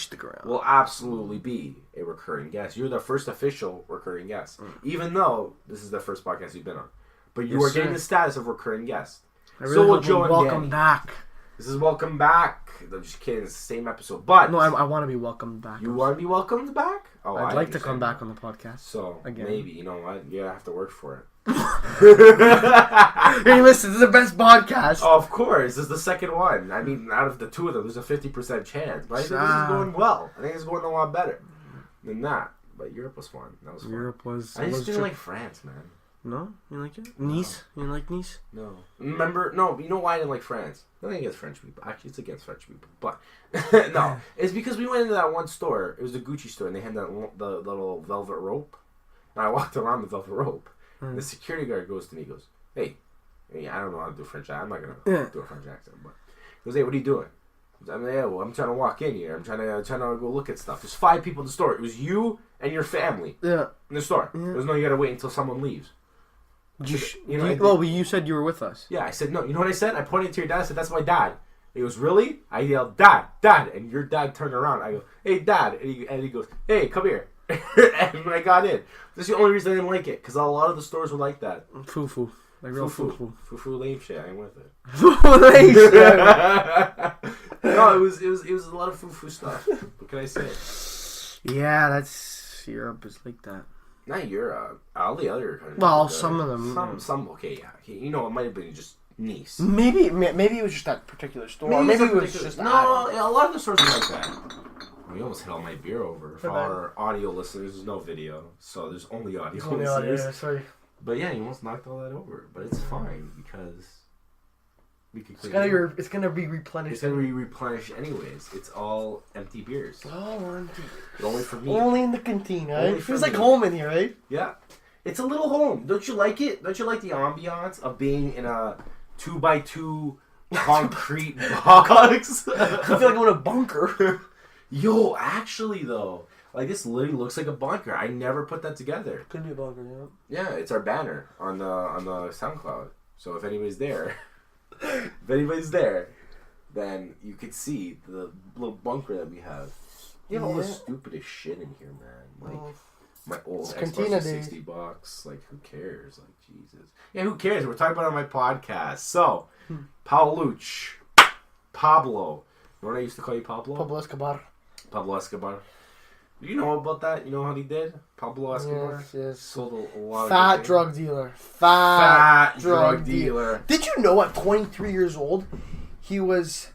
S1: will absolutely be a recurring guest. You're the first official recurring guest, even though this is the first podcast you've been on. But you are getting the status of recurring guest.
S2: So will Joe and welcome back.
S1: This is welcome back. I'm just kidding. It's the same episode, but
S2: no, I want to be welcomed back.
S1: You want to be welcomed back? Oh,
S2: I'd like to come back on the podcast.
S1: So again, maybe you know what? You have to work for it.
S2: Hey, listen, this is the best podcast.
S1: Oh, of course, this is the second one. I mean, out of the two of them, there's a 50% chance. But I think this is going well. I think it's going a lot better than that. But Europe was fun. That was fun.
S2: Europe was.
S1: I just didn't like France, man.
S2: No, you like it? Nice? You didn't like Nice?
S1: No. Remember? No. You know why I didn't like France? Nothing against French people. Actually, it's against French people. But no, it's because we went into that one store. It was the Gucci store, and they had the little velvet rope. And I walked around the velvet rope. The security guard goes to me, he goes, hey, I don't know how to do French accent. I'm not going to do a French accent. But he goes, hey, what are you doing? I'm like, yeah, well, I'm trying to walk in here. I'm trying to go look at stuff. There's 5 people in the store. It was you and your family in the store. Yeah. There's no, you got to wait until someone leaves.
S2: You said you were with us.
S1: Yeah, I said, no. You know what I said? I pointed to your dad. I said, that's my dad. He goes, really? I yelled, Dad, Dad. And your dad turned around. I go, hey, Dad. And he goes, hey, come here. And when I got in, that's the only reason I didn't like it, because a lot of the stores were like that.
S2: Foo-foo. Like real foo-foo.
S1: Foo-foo lame shit. I ain't with it.
S2: Foo-foo lame shit.
S1: No, it was a lot of foo-foo stuff. What can I say?
S2: Yeah, that's Europe is like that.
S1: Not Europe. All the other countries.
S2: Well, some of them.
S1: Some. Okay, yeah. Okay, you know, it might have been just Nice.
S2: Maybe it was just that particular store. Maybe it was just
S1: a lot of the stores are like that. We almost hit all my beer over. For our audio listeners, there's no video, so there's only audio listeners.
S2: Sorry.
S1: But yeah, you almost knocked all that over. But it's fine because we can.
S2: It's gonna be replenished.
S1: It's gonna be replenished anyways. It's all empty beers.
S2: All empty.
S1: Only for me.
S2: Only in the cantina. It feels like home in here, right?
S1: Yeah, it's a little home. Don't you like it? Don't you like the ambiance of being in a 2x2 concrete box?
S2: I feel like I'm in a bunker.
S1: Yo, actually though, like this literally looks like a bunker. I never put that together.
S2: Could be a bunker, yeah.
S1: Yeah, it's our banner on the SoundCloud. So if anybody's there, then you could see the little bunker that we have. You have all the stupidest shit in here, man. Like my old Xbox was $60. Like who cares? Like Jesus. Yeah, who cares? We're talking about it on my podcast. So, Pauluch, Pablo. You know what I used to call you, Pablo?
S2: Pablo Escobar.
S1: Pablo Escobar. Do you know about that? You know how he did? Pablo Escobar?
S2: Yes.
S1: Sold a lot of
S2: fat drug dealer. Fat drug dealer. Did you know at 23 years old, he was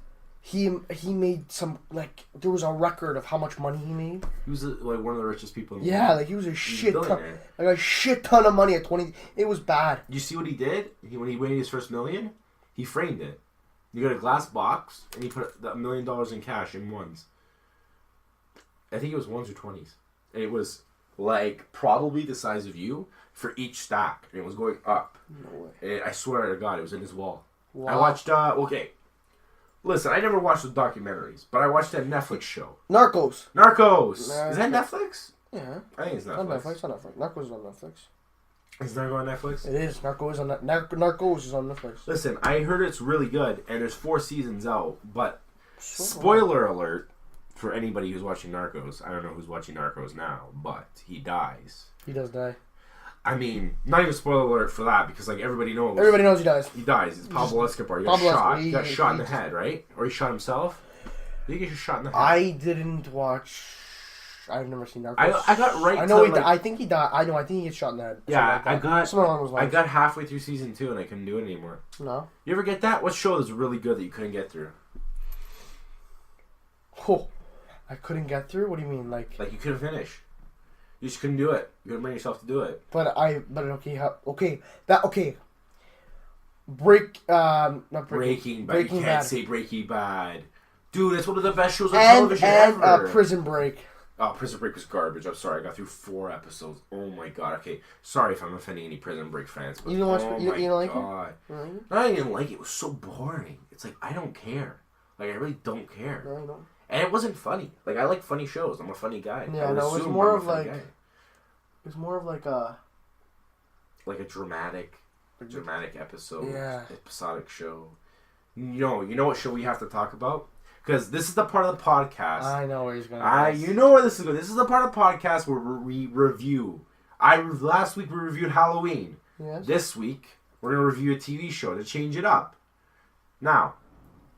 S2: He made some, like, there was a record of how much money he made.
S1: He was like one of the richest people in the
S2: Yeah,
S1: world.
S2: like he was a shit ton of money at 20. It was bad.
S1: You see what he did? When he made his first $1 million, he framed it. You got a glass box and he put $1 million in cash in ones. I think it was ones or 20s. And it was like probably the size of you for each stack. And it was going up.
S2: No way.
S1: And I swear to God, it was in his wall.
S2: Wow.
S1: I watched, okay. Listen, I never watched the documentaries, but I watched that Netflix show.
S2: Narcos.
S1: Is that Netflix?
S2: Yeah.
S1: I think it's Netflix.
S2: On Netflix. Narcos is on Netflix.
S1: Is Narco on Netflix?
S2: It is. Narcos is on Netflix.
S1: Listen, I heard it's really good, and there's 4 seasons out, but spoiler alert for anybody who's watching Narcos. I don't know who's watching Narcos now, but he dies.
S2: He does die.
S1: I mean, not even spoiler alert for that, because like everybody knows.
S2: Everybody knows he dies.
S1: He dies. It's Pablo Escobar. He got shot. He got shot in the head, right? Or he shot himself? I think he got shot in the head.
S2: I didn't watch... I've never seen Narcos.
S1: I got right.
S2: I know I think he died. I think he gets shot in the head.
S1: Yeah,
S2: I
S1: got halfway through season 2 and I couldn't do it anymore.
S2: No.
S1: You ever get that? What show is really good that you couldn't get through?
S2: Oh, I couldn't get through. What do you mean, like
S1: you couldn't finish? You just couldn't do it. You couldn't bring yourself to do it. Breaking Bad. You can't say Breaking Bad. Dude, it's one of the best shows on television ever.
S2: Prison Break.
S1: Oh, Prison Break was garbage. I'm sorry. I got through 4 episodes. Oh my god. Okay, sorry if I'm offending any Prison Break fans. But
S2: you don't watch? You don't like it?
S1: No, I didn't like it. It was so boring. It's like I don't care. Like I really don't care.
S2: No, I don't.
S1: And it wasn't funny. Like I like funny shows. I'm a funny guy.
S2: Yeah, no, it was more of like. It was more of like a.
S1: Like a dramatic episode.
S2: Yeah.
S1: Episodic show. You know what show we have to talk about? Because this is the part of the podcast.
S2: I know where he's going.
S1: You know where this is going. This is the part of the podcast where we review. Last week we reviewed Halloween.
S2: Yes.
S1: This week we're going to review a TV show to change it up. Now,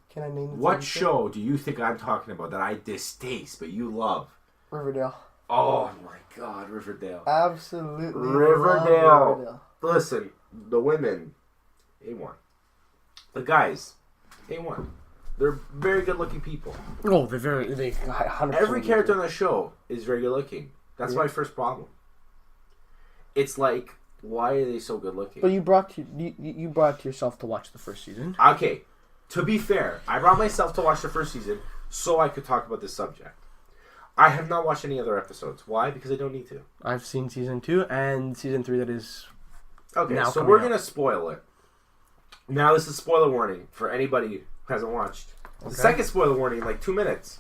S2: can I name the
S1: what
S2: TV
S1: show do you think I'm talking about that I distaste but you love?
S2: Riverdale.
S1: Oh my God, Riverdale.
S2: Absolutely.
S1: Riverdale. Listen, the women, A1. The guys, A1. They're very good-looking people.
S2: Oh, they 100%.
S1: Every character on the show is very good-looking. That's my first problem. It's like, why are they so good-looking?
S2: But you brought yourself to watch the first season.
S1: Okay, to be fair, I brought myself to watch the first season so I could talk about this subject. I have not watched any other episodes. Why? Because I don't need to.
S2: I've seen season 2 and season 3 that is.
S1: Okay, so we're going to spoil it. Now, this is spoiler warning for anybody who hasn't watched. Okay. The second spoiler warning in like 2 minutes.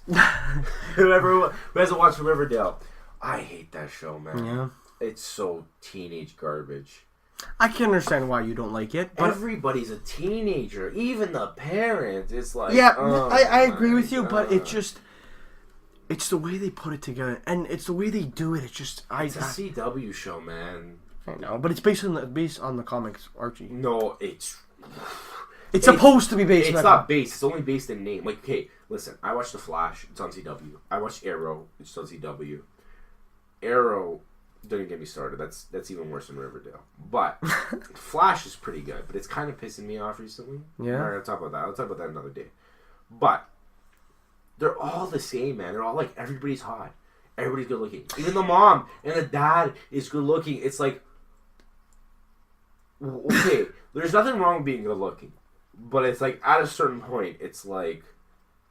S1: Whoever who hasn't watched Riverdale. I hate that show, man. Yeah. It's so teenage garbage.
S2: I can understand why you don't like it. But
S1: everybody's a teenager. Even the parents. It's like...
S2: Yeah, I agree with you, but it just... It's the way they put it together, and it's the way they do it. It's just...
S1: It's a CW show, man.
S2: I know, but it's based on the comics, Archie.
S1: No, it's
S2: supposed to be based.
S1: It's not based. It's only based in name. Like, okay, listen. I watched The Flash. It's on CW. I watched Arrow. It's on CW. Arrow. Don't even get me started. That's even worse than Riverdale. But Flash is pretty good. But it's kind of pissing me off recently.
S2: Yeah.
S1: I'm not gonna talk about that. I'll talk about that another day. But they're all the same, man. They're all like everybody's hot. Everybody's good looking. Even the mom and the dad is good looking. It's like, okay, there's nothing wrong with being good looking, but it's like at a certain point, it's like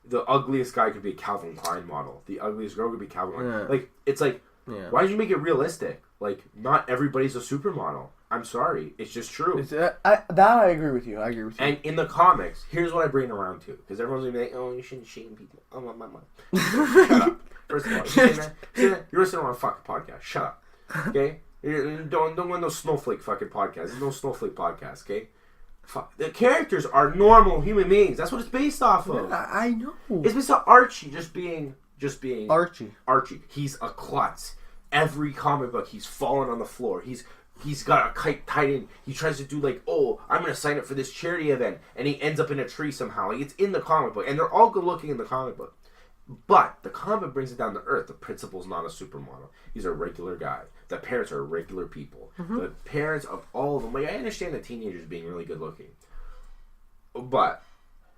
S1: the ugliest guy could be a Calvin Klein model. The ugliest girl could be Calvin Klein.
S2: Yeah.
S1: Like, it's like, why did you make it realistic? Like, not everybody's a supermodel. I'm sorry, it's just true.
S2: I agree with you.
S1: And in the comics, here's what I bring it around to, because everyone's gonna be like, "Oh, you shouldn't shame people." Oh my. Shut up. First of all, you're listening on a fucking podcast. Shut up. Okay. Don't want no snowflake fucking podcast. There's no snowflake podcast, okay? Fuck. The characters are normal human beings. That's what it's based off of.
S2: Yeah, I know.
S1: It's based on Archie just being
S2: Archie.
S1: He's a klutz. Every comic book, he's fallen on the floor. He's got a kite tied in. He tries to do like, oh, I'm gonna sign up for this charity event, and he ends up in a tree somehow. Like, it's in the comic book, and they're all good looking in the comic book. But the comic brings it down to earth. The principal's not a supermodel. He's a regular guy. The parents are regular people. Mm-hmm. The parents of all of them. Like, I understand the teenagers being really good looking. But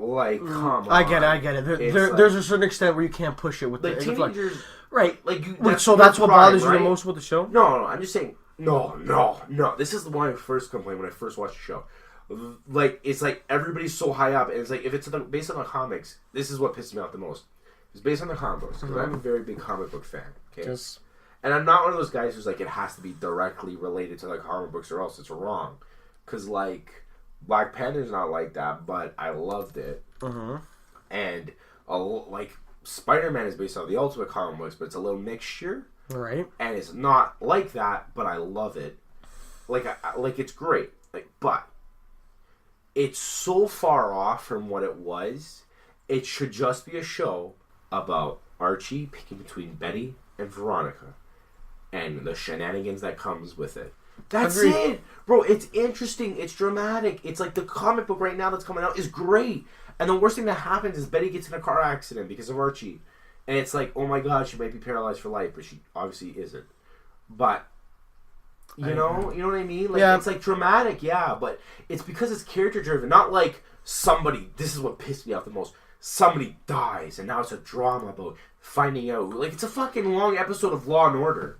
S1: Like, come on.
S2: I get it. There's a certain extent where you can't push it with
S1: like
S2: the
S1: teenagers.
S2: Right.
S1: Like
S2: so that's what bothers you the most with the show?
S1: No. I'm just saying. No. This is the one I first complained when I first watched the show. Like, it's like everybody's so high up, and it's like if it's based on the comics, this is what pisses me off the most. It's based on the comic books because I'm a very big comic book fan. Okay. And I'm not one of those guys who's like it has to be directly related to like comic books or else it's wrong. Because like Black Panther's not like that, but I loved it. And like Spider-Man is based on the Ultimate comic books, but it's a little mixture.
S2: Right.
S1: And it's not like that, but I love it. Like it's great. Like, but it's so far off from what it was. It should just be a show about Archie picking between Betty and Veronica and the shenanigans that comes with it. That's it. Bro, it's interesting. It's dramatic. It's like the comic book right now that's coming out is great. And the worst thing that happens is Betty gets in a car accident because of Archie. And it's like, oh my god, she might be paralyzed for life, but she obviously isn't. But, you know what I mean? Like, it's like dramatic, yeah, but it's because it's character driven. Not like somebody, this is what pissed me off the most. Somebody dies, and now it's a drama about finding out. Like, it's a fucking long episode of Law and Order.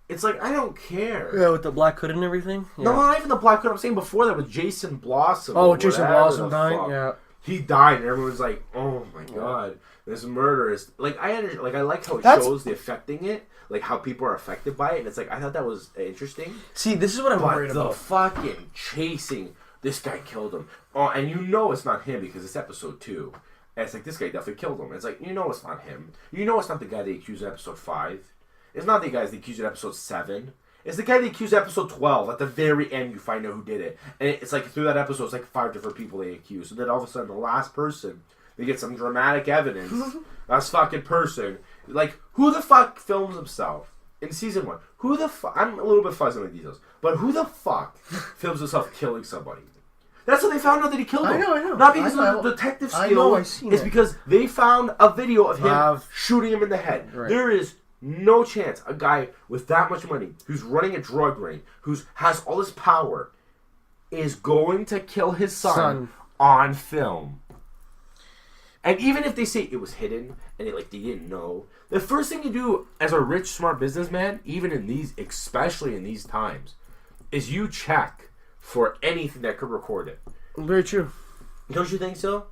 S1: It's like, I don't care.
S2: Yeah, with the Black Hood and everything? Yeah.
S1: No, not even the Black Hood. I'm saying before that with Jason Blossom.
S2: Oh, Jason Blossom dying? Yeah.
S1: He died, and everyone's like, oh my god, this murder is... Like, I like how it shows the affecting it, like how people are affected by it, and it's like, I thought that was interesting.
S2: See, this is what I'm worried about.
S1: The fucking chasing, this guy killed him. Oh, and you know it's not him because it's episode 2. And it's like, this guy definitely killed him. It's like, you know it's not him. You know it's not the guy they accused in episode 5. It's not the guy they accused in episode 7. It's the guy they accused in episode 12. At the very end, you find out who did it. And it's like, through that episode, it's like 5 different people they accuse. And then all of a sudden, the last person, they get some dramatic evidence. Last fucking person. Like, who the fuck films himself in season 1? Who the fuck... I'm a little bit fuzzy on the details. But who the fuck films himself killing somebody? That's how they found out that he killed him.
S2: I know.
S1: Not because of the detective skill. It's because they found a video of him shooting him in the head. Right. There is no chance a guy with that much money, who's running a drug ring, who has all this power, is going to kill his son on film. And even if they say it was hidden and they didn't know, the first thing you do as a rich, smart businessman, even in these, especially in these times, is you check for anything that could record it.
S2: Very true.
S1: Don't you think so?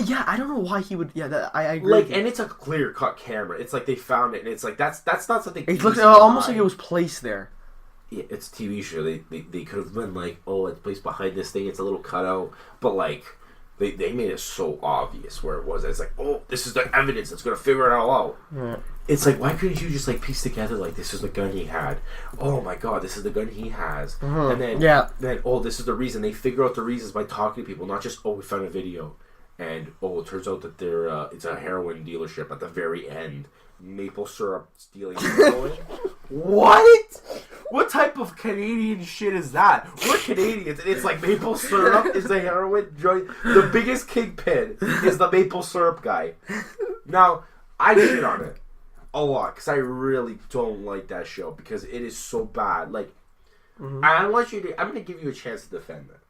S2: Yeah, I don't know why he would. Yeah, I agree.
S1: And it's a clear-cut camera. It's like they found it, and it's like that's not something.
S2: It looks almost like it was placed there.
S1: Yeah, it's a TV show. They could have been like, oh, it's placed behind this thing. It's a little cutout, but like they made it so obvious where it was. It's like, oh, this is the evidence that's gonna figure it all out. Yeah. It's like, why couldn't you just piece together this is the gun he had? Oh my god, this is the gun he has. And then this is the reason. They figure out the reasons by talking to people, not just we found a video, and it turns out that they're it's a heroin dealership at the very end. Maple syrup stealing heroin. What? What type of Canadian shit is that? We're Canadians, and it's like maple syrup is the heroin joint. The biggest kingpin is the maple syrup guy. Now, I shit on it a lot because I really don't like that show because it is so bad. I'm going to give you a chance to defend it.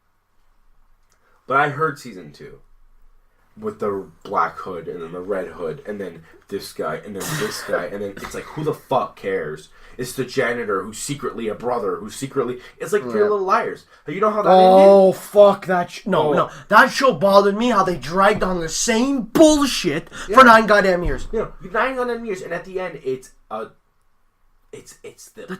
S1: But I heard season 2 with the Black Hood and then the Red Hood and then this guy and then this guy and then it's like, who the fuck cares? It's the janitor who's secretly a brother who's secretly... It's like Three Little Liars. You know how that ended?
S2: Oh, fuck that... No. That show bothered me how they dragged on the same bullshit for 9 goddamn years.
S1: 9 goddamn years, and at the end, it's the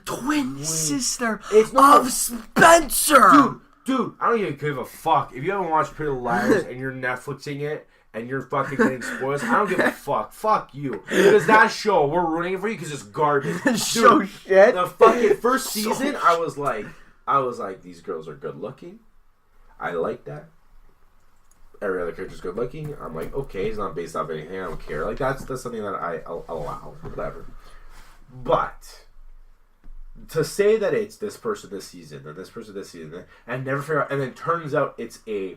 S2: twin sister of Spencer!
S1: Dude, I don't even give a fuck. If you haven't watched Pretty Little Liars and you're Netflixing it and you're fucking getting spoilers, I don't give a fuck. Fuck you. Because that show, we're ruining it for you because it's garbage.
S2: So shit.
S1: The fucking first season, I was like, these girls are good looking. I like that. Every other character's good looking. I'm like, okay, it's not based off anything. I don't care. Like, that's something that I'll allow. Whatever. But... to say that it's this person this season and this person this season and never figure out, and then turns out it's a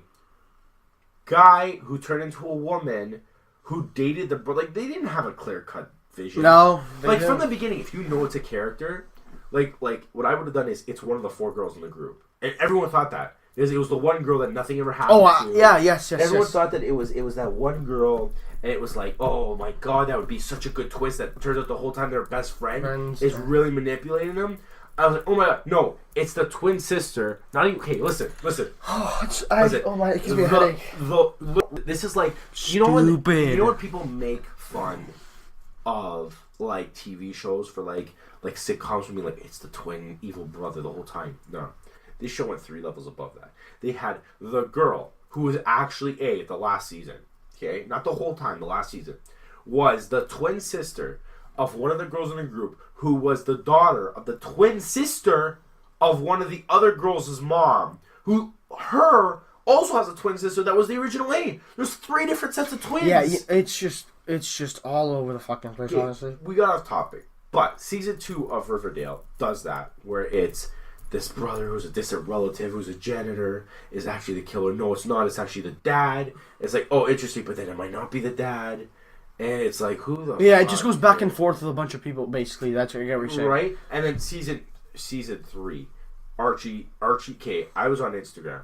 S1: guy who turned into a woman who dated the they didn't have a clear cut vision.
S2: No,
S1: from the beginning, if you know it's a character, like what I would have done is it's one of the 4 girls in the group, and everyone thought that. It was the one girl that nothing ever happened to.
S2: Yeah, yes.
S1: Everyone thought that it was that one girl, and it was like, oh my god, that would be such a good twist. That turns out the whole time their best friend is really manipulating them. I was like, oh my god, no, it's the twin sister. Not even. Okay, listen.
S2: Oh my, it gives me a headache.
S1: This is like
S2: Stupid.
S1: You know when people make fun of like TV shows for like sitcoms would be like it's the twin evil brother the whole time. No. This show went 3 levels above that. They had the girl who was actually the last season. Okay? Not the whole time, the last season. Was the twin sister of one of the girls in the group who was the daughter of the twin sister of one of the other girls' mom. Who, her, also has a twin sister that was the original A. There's 3 different sets of twins.
S2: Yeah, it's just all over the fucking place, honestly.
S1: We got off topic. But season 2 of Riverdale does that, where it's this brother who's a distant relative, who's a janitor, is actually the killer. No, it's not. It's actually the dad. It's like, oh, interesting, but then it might not be the dad. And it's like, who the
S2: Yeah, it just goes back and forth with a bunch of people, basically. That's what you're saying.
S1: Right? And then season 3, Archie K. I was on Instagram,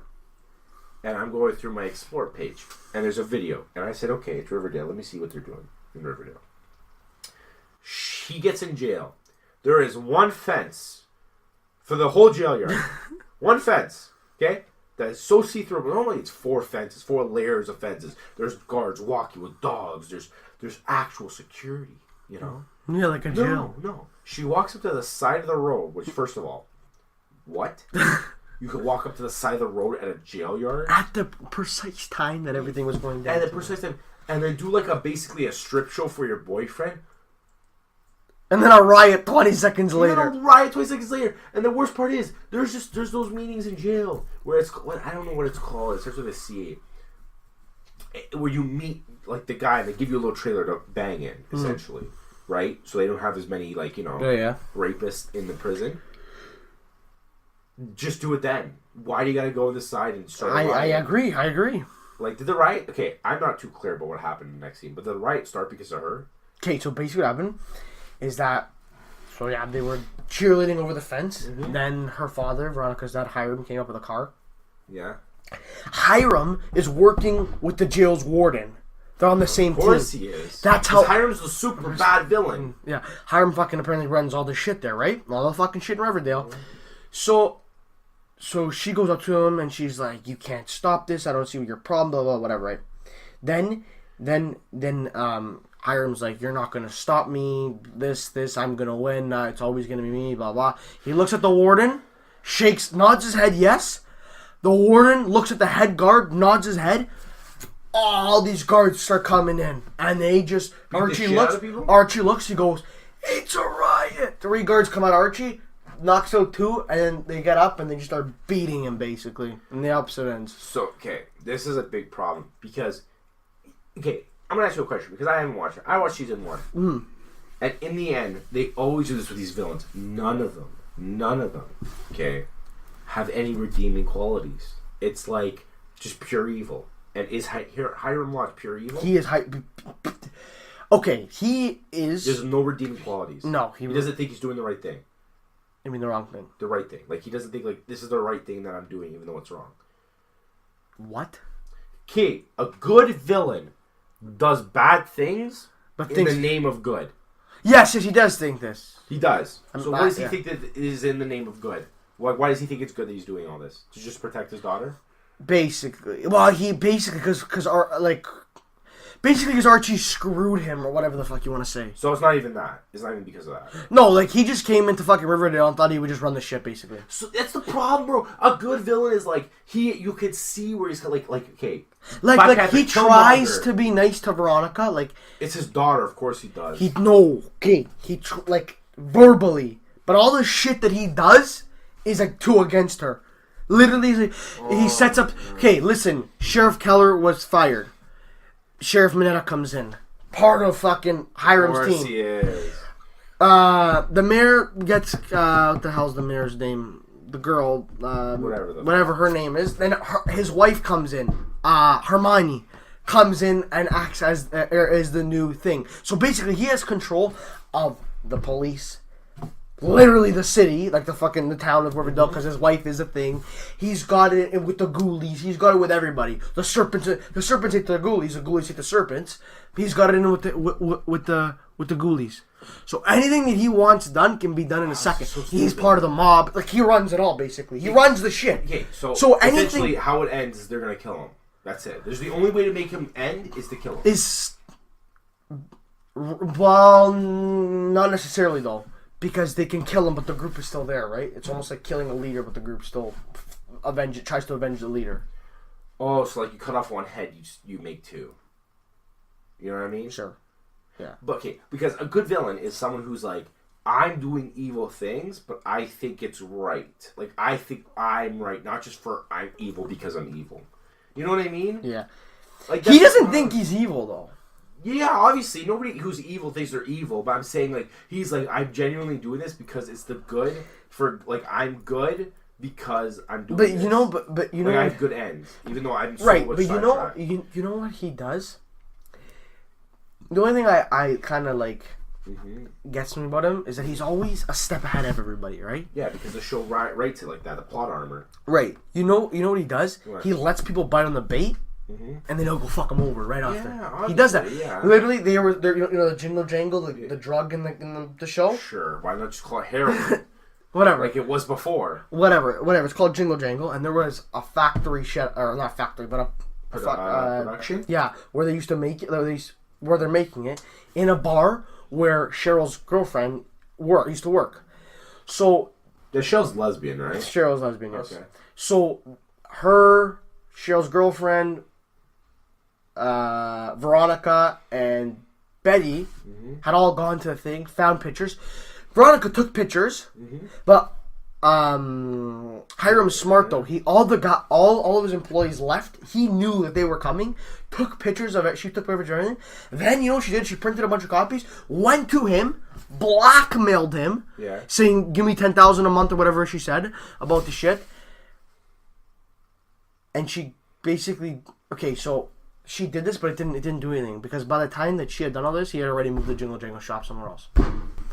S1: and I'm going through my Explore page, and there's a video. And I said, okay, it's Riverdale. Let me see what they're doing in Riverdale. He gets in jail. There is one fence for the whole jail yard. One fence, okay? That is so see-through. But normally it's 4 fences, 4 layers of fences. There's guards walking with dogs. There's actual security, you know?
S2: Yeah, like a jail.
S1: No. She walks up to the side of the road, which, first of all, what? You could walk up to the side of the road at a jail yard?
S2: At the precise time that everything was going down.
S1: At the precise time. And then do like basically a strip show for your boyfriend.
S2: And then a riot 20 seconds later.
S1: And then a riot 20 seconds later. And the worst part is, there's those meetings in jail where it's, I don't know what it's called. It starts with a C. Where you meet like the guy and they give you a little trailer to bang in, essentially. Right? So they don't have as many rapists in the prison. Just do it then. Why do you gotta go on this side and start a riot?
S2: I agree.
S1: Like, did the riot... Okay, I'm not too clear about what happened in the next scene, but did the riot start because of her?
S2: Okay, so basically what happened is that... So yeah, they were cheerleading over the fence. Mm-hmm. Then her father, Veronica's dad, Hiram, came up with a car.
S1: Yeah.
S2: Hiram is working with the jail's warden. They're on the same team.
S1: Of course he is.
S2: That's how...
S1: Hiram's a super bad villain.
S2: Yeah. Hiram fucking apparently runs all this shit there, right? All the fucking shit in Riverdale. Mm-hmm. So she goes up to him and she's like, "You can't stop this. I don't see your problem." Blah blah whatever. Right? Then Hiram's like, "You're not gonna stop me. This. I'm gonna win. It's always gonna be me." Blah blah. He looks at the warden, nods his head yes. The warden looks at the head guard, nods his head. All these guards start coming in, and they just Archie looks. He goes, "It's a riot." 3 guards come at Archie. Knocks out 2, and then they get up and they just start beating him, basically. And the opposite ends.
S1: So, okay, this is a big problem. Because, okay, I'm going to ask you a question. Because I haven't watched it. I watched season 1.
S2: Mm.
S1: And in the end, they always do this with these villains. None of them, okay, have any redeeming qualities. It's like, just pure evil. And is Hiram Lodge pure evil?
S2: He is Okay, he is...
S1: There's no redeeming qualities.
S2: No.
S1: He doesn't think he's doing the right thing.
S2: I mean the wrong thing.
S1: The right thing. Like, he doesn't think, like, this is the right thing that I'm doing, even though it's wrong.
S2: What?
S1: Okay, a good villain does bad things in the name of good.
S2: Yes, he does think this.
S1: He does. So what does he think that is in the name of good? Why does he think it's good that he's doing all this? To just protect his daughter?
S2: Basically. Well, because Archie screwed him, or whatever the fuck you want to say.
S1: So it's not even that. It's not even because of that.
S2: No, like, he just came into fucking Riverdale and thought he would just run the shit, basically.
S1: So that's the problem, bro. A good villain is like, you could see where he's like, okay.
S2: Like he tries to be nice to Veronica, like...
S1: It's his daughter, of course he does.
S2: Verbally. But all the shit that he does is, like, against her. Literally, he sets up... Okay, listen, Sheriff Keller was fired. Sheriff Mineta comes in. Part of fucking Hiram's team. Of course he is. The mayor gets... what the hell's the mayor's name? The girl... whatever her name is. Then his wife comes in. Hermione comes in and acts as the new thing. So basically, he has control of the police, literally the city, like the town of Riverdale, because his wife is a thing. He's got it with the ghoulies. He's got it with everybody. The serpents hate the ghoulies. The ghoulies hate the serpents. He's got it in with the ghoulies. So anything that he wants done can be done in a second.
S1: So
S2: he's part of the mob. Like, he runs it all, basically. He runs the shit.
S1: Okay, so
S2: anything
S1: essentially how it ends is they're gonna kill him. That's it. There's the only way to make him end is to kill him.
S2: Well, not necessarily though. Because they can kill him, but the group is still there, right? It's almost like killing a leader, but the group still tries to avenge the leader.
S1: Oh, so like you cut off one head, you make two. You know what I mean?
S2: Sure. Yeah.
S1: But okay, because a good villain is someone who's like, I'm doing evil things, but I think it's right. Like, I think I'm right, not just for I'm evil because I'm evil. You know what I mean?
S2: Yeah.
S1: Like,
S2: he doesn't think he's evil though.
S1: Yeah, obviously, nobody who's evil thinks they're evil, but I'm saying, like, he's like, I'm genuinely doing this because it's the good for, like, I'm good because I'm doing this.
S2: But you know, but you know,
S1: like, I have good ends, even though I'm so
S2: right,
S1: much
S2: but you know what he does? The only thing I kind of, like, gets me about him is that he's always a step ahead of everybody, right?
S1: Yeah, because the show writes it like that, the plot armor.
S2: Right. You know what he does?
S1: What?
S2: He lets people bite on the bait. And then he'll go fuck him over right after.
S1: Yeah,
S2: he does that.
S1: Yeah.
S2: Literally, you know the jingle jangle, the drug in the show.
S1: Sure, why not just call it heroin?
S2: Whatever,
S1: like it was before.
S2: Whatever. It's called jingle jangle, and there was a factory or not factory, but a
S1: production.
S2: Yeah, where they used to make it. Where they're making it in a bar where Cheryl's girlfriend used to work. So
S1: the show's lesbian, right?
S2: Cheryl's lesbian. Yes.
S1: Okay.
S2: So Cheryl's girlfriend, Veronica and Betty had all gone to the thing, found pictures. Veronica took pictures, but Hiram's smart though. All of his employees left. He knew that they were coming. Took pictures of it. She took pictures of everything. Then you know what she did? She printed a bunch of copies. Went to him, blackmailed him, saying, "Give me $10,000 a month" or whatever she said about the shit. And she basically so she did this, but it didn't do anything because by the time that she had done all this, he had already moved the Jingle Jangle shop somewhere else.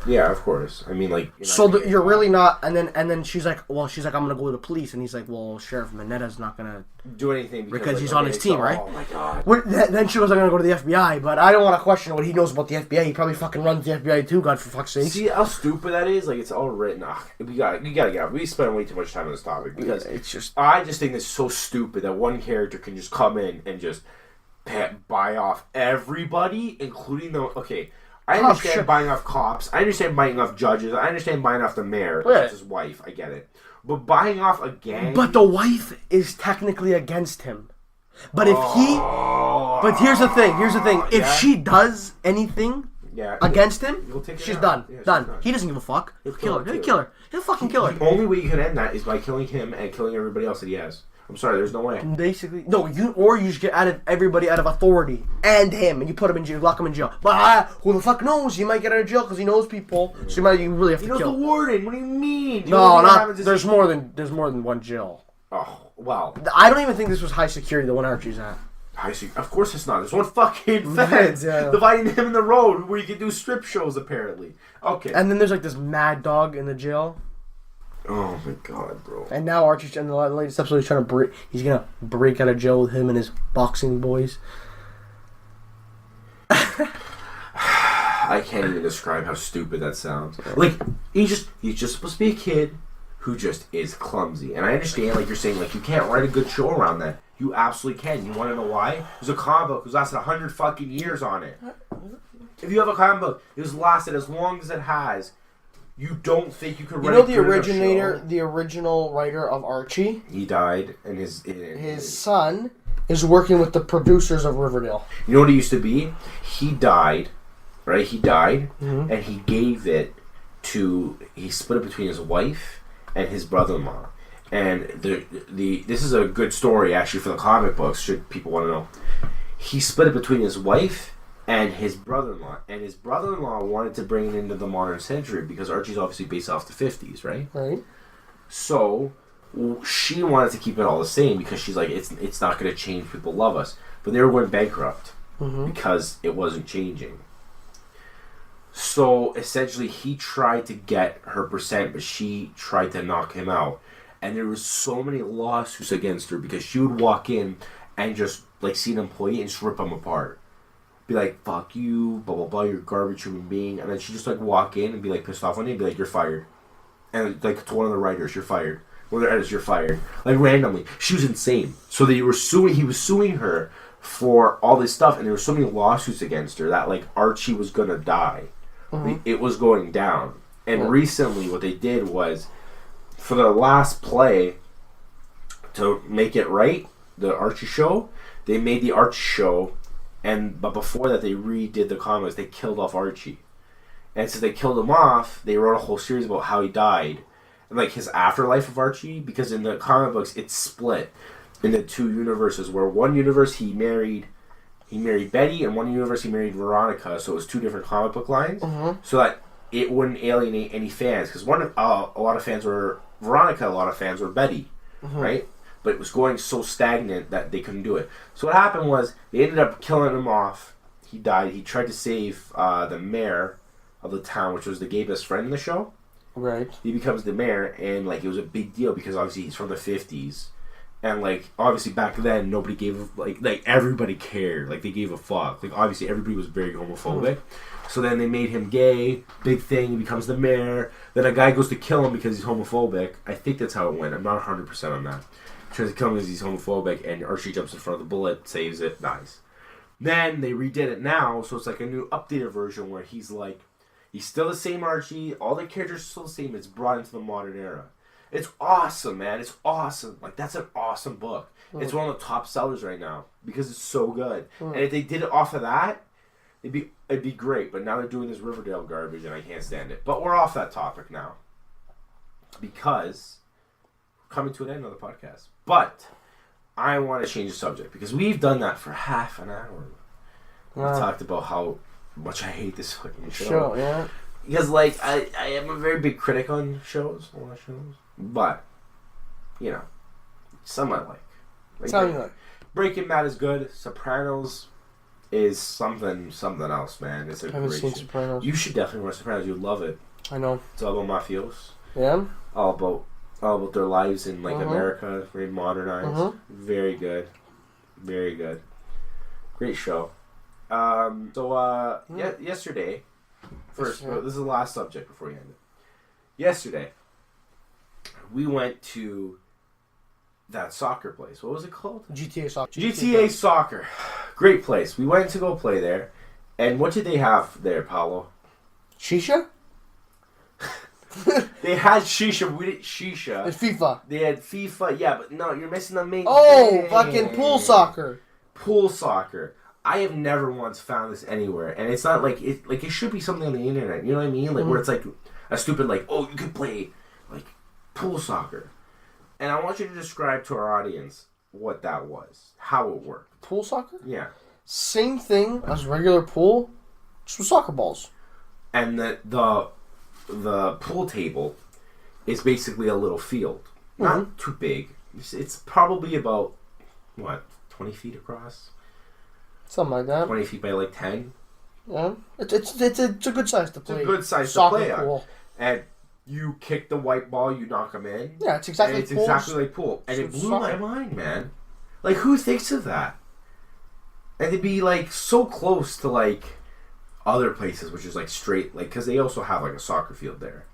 S1: Yeah, of course. I mean, like
S2: you're really not. And then she's like, I'm gonna go to the police, and he's like, well, Sheriff Manetta's not gonna
S1: do anything
S2: because he's on his team, right?
S1: Oh my god.
S2: Then she goes, I'm gonna go to the FBI, but I don't want to question what he knows about the FBI. He probably fucking runs the FBI too. God for fuck's sake.
S1: See how stupid that is? Like it's all written. You gotta get out. We spend way too much time on this topic because I just think it's so stupid that one character can just come in and just buy off everybody, including the I understand buying off cops. I understand buying off judges. I understand buying off the mayor. That's his wife. I get it. But buying off a gang...
S2: But the wife is technically against him. But if he... But here's the thing. If she does anything against him, she's done. Done. He doesn't give a fuck. He'll kill her. He'll fucking kill her.
S1: The only way you can end that is by killing him and killing everybody else that he has. I'm sorry, there's no way.
S2: Basically, no. You just get everybody out of authority and him, and you put him in jail, lock him in jail. But who the fuck knows? He might get out of jail because he knows people. So you really have to kill.
S1: He knows the warden. What do you mean?
S2: There's more than one jail.
S1: Oh well.
S2: I don't even think this was high security. The one Archie's at.
S1: Of course it's not. There's one fucking fence dividing him in the road where you can do strip shows apparently. Okay.
S2: And then there's like this mad dog in the jail.
S1: Oh my god, bro!
S2: And now Archie, in the latest episode, he's gonna break out of jail with him and his boxing boys.
S1: I can't even describe how stupid that sounds. Like he's just supposed to be a kid who just is clumsy. And I understand, like you're saying, like you can't write a good show around that. You absolutely can. You want to know why? There's a comic book who's lasted 100 fucking years on it. If you have a comic book, it's lasted as long as it has. You don't think you could write a
S2: the original writer of Archie?
S1: He died, and his
S2: son is working with the producers of Riverdale.
S1: You know what he used to be? He died, right? He died, and he gave it to... He split it between his wife and his brother-in-law. And this is a good story, actually, for the comic books, should people want to know. He split it between his wife and his brother-in-law. And his brother-in-law wanted to bring it into the modern century because Archie's obviously based off the 50s, right?
S2: Right.
S1: So she wanted to keep it all the same because she's like, it's not going to change. People love us. But they were going bankrupt because it wasn't changing. So essentially, he tried to get her percent, but she tried to knock him out. And there was so many lawsuits against her because she would walk in and just like see an employee and just rip them apart. Be like, fuck you, blah blah blah, you're a garbage human being. And then she just like walk in and be like pissed off on you and be like, you're fired. And like to one of the writers, you're fired. One of the editors, you're fired. Like randomly. She was insane. So he was suing her for all this stuff, and there were so many lawsuits against her that like Archie was gonna die. Mm-hmm. It was going down. And recently what they did was, for the last play, to make it right, the Archie show, they made the Archie show, but before that they redid the comics. They killed off Archie. And since they killed him off, they wrote a whole series about how he died. And like his afterlife of Archie, because in the comic books it's split into two universes, where one universe he married Betty, and one universe he married Veronica, so it was two different comic book lines, so that it wouldn't alienate any fans, because a lot of fans were Veronica, a lot of fans were Betty, right? But it was going so stagnant that they couldn't do it. So what happened was, they ended up killing him off. He died. He tried to save the mayor of the town, which was the gay best friend in the show.
S2: Right.
S1: He becomes the mayor, and like it was a big deal because obviously he's from the 50s. And like obviously back then nobody gave like everybody cared, like they gave a fuck, like obviously everybody was very homophobic. So then they made him gay, big thing. He becomes the mayor. Then a guy goes to kill him because he's homophobic. I think that's how it went. I'm not 100% on that. He tries to kill him because he's homophobic, and Archie jumps in front of the bullet, saves it, dies. Then they redid it now, so it's like a new updated version where he's still the same Archie. All the characters are still the same. It's brought into the modern era. It's awesome, man. It's awesome. Like, that's an awesome book. It's one of the top sellers right now because it's so good. And if they did it off of that, it'd be great. But now they're doing this Riverdale garbage, and I can't stand it. But we're off that topic now because we're coming to an end of the podcast. But I want to change the subject because we've done that for half an hour. We talked about how much I hate this fucking show.
S2: Yeah.
S1: Because, like, I am a very big critic on shows, a lot of shows. But, you know, some I like.
S2: Some you like.
S1: Breaking Bad is good. Sopranos is something else, man. It's a
S2: I haven't
S1: great
S2: seen
S1: show.
S2: Sopranos.
S1: You should definitely watch Sopranos. You'd love it.
S2: I know.
S1: It's all about mafios.
S2: Yeah?
S1: All about their lives in, like, America. Very modernized. Very good. Very good. Great show. Yesterday... First, this is the last subject before we end it. Yesterday, we went to that soccer place. What was it called?
S2: GTA Soccer.
S1: GTA Soccer. Great place. We went to go play there. And what did they have there, Paolo?
S2: Shisha?
S1: They had shisha. We didn't shisha.
S2: It's FIFA.
S1: They had FIFA. Yeah, but no, you're missing the main
S2: thing. Fucking pool soccer.
S1: Pool soccer. I have never once found this anywhere, and it's not like it. Like it should be something on the internet. You know what I mean? Like where it's like a stupid like, oh, you could play like pool soccer, and I want you to describe to our audience what that was, how it worked.
S2: Pool soccer?
S1: Yeah.
S2: Same thing as regular pool, just with soccer balls.
S1: And the pool table is basically a little field, not too big. It's probably about 20 feet across.
S2: Something like that.
S1: 20 feet by like 10.
S2: Yeah. It's a good size to play.
S1: It's a good size to play on. And you kick the white ball, you knock them in.
S2: Yeah, it's exactly
S1: like pool. Exactly like pool. And it blew my mind, man. Like, who thinks of that? And to be like so close to like other places, which is like straight, like, because they also have like a soccer field there.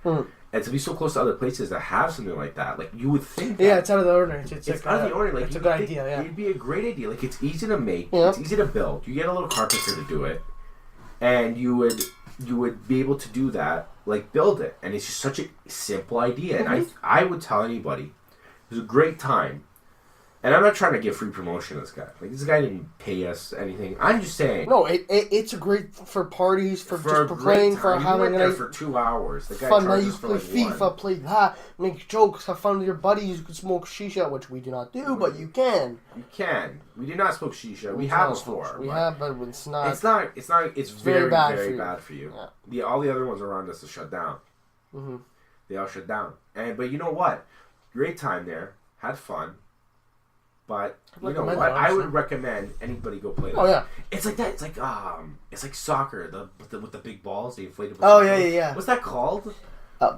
S1: And to be so close to other places that have something like that, like, you would think that.
S2: Yeah, it's out of the ordinary. It's
S1: like, out of the ordinary. Like,
S2: it's a good idea, yeah.
S1: It'd be a great idea. Like, it's easy to make. Yeah. It's easy to build. You get a little carpenter to do it. And you would be able to do that, like, build it. And it's just such a simple idea. And I would tell anybody, it was a great time. And I'm not trying to give free promotion to this guy. Like, this guy didn't pay us anything. I'm just saying.
S2: No, it's a great for parties, for playing, for having
S1: there for 2 hours. The guy
S2: fun night. You
S1: play
S2: like FIFA, play that, make jokes, have fun with your buddies. You can smoke shisha, which we do not do, but you can.
S1: You can. We do not smoke shisha. We have before.
S2: We have, but it's not.
S1: It's very bad for you.
S2: Yeah.
S1: All the other ones around us are shut down. They all shut down. But you know what? Great time there. Had fun. But you know
S2: recommend
S1: what?
S2: it,
S1: I would
S2: honestly.
S1: recommend anybody go play that.
S2: Oh yeah.
S1: It's like that. It's like soccer. With the big balls, the inflatable.
S2: Oh
S1: soccer.
S2: yeah.
S1: What's that called?
S2: I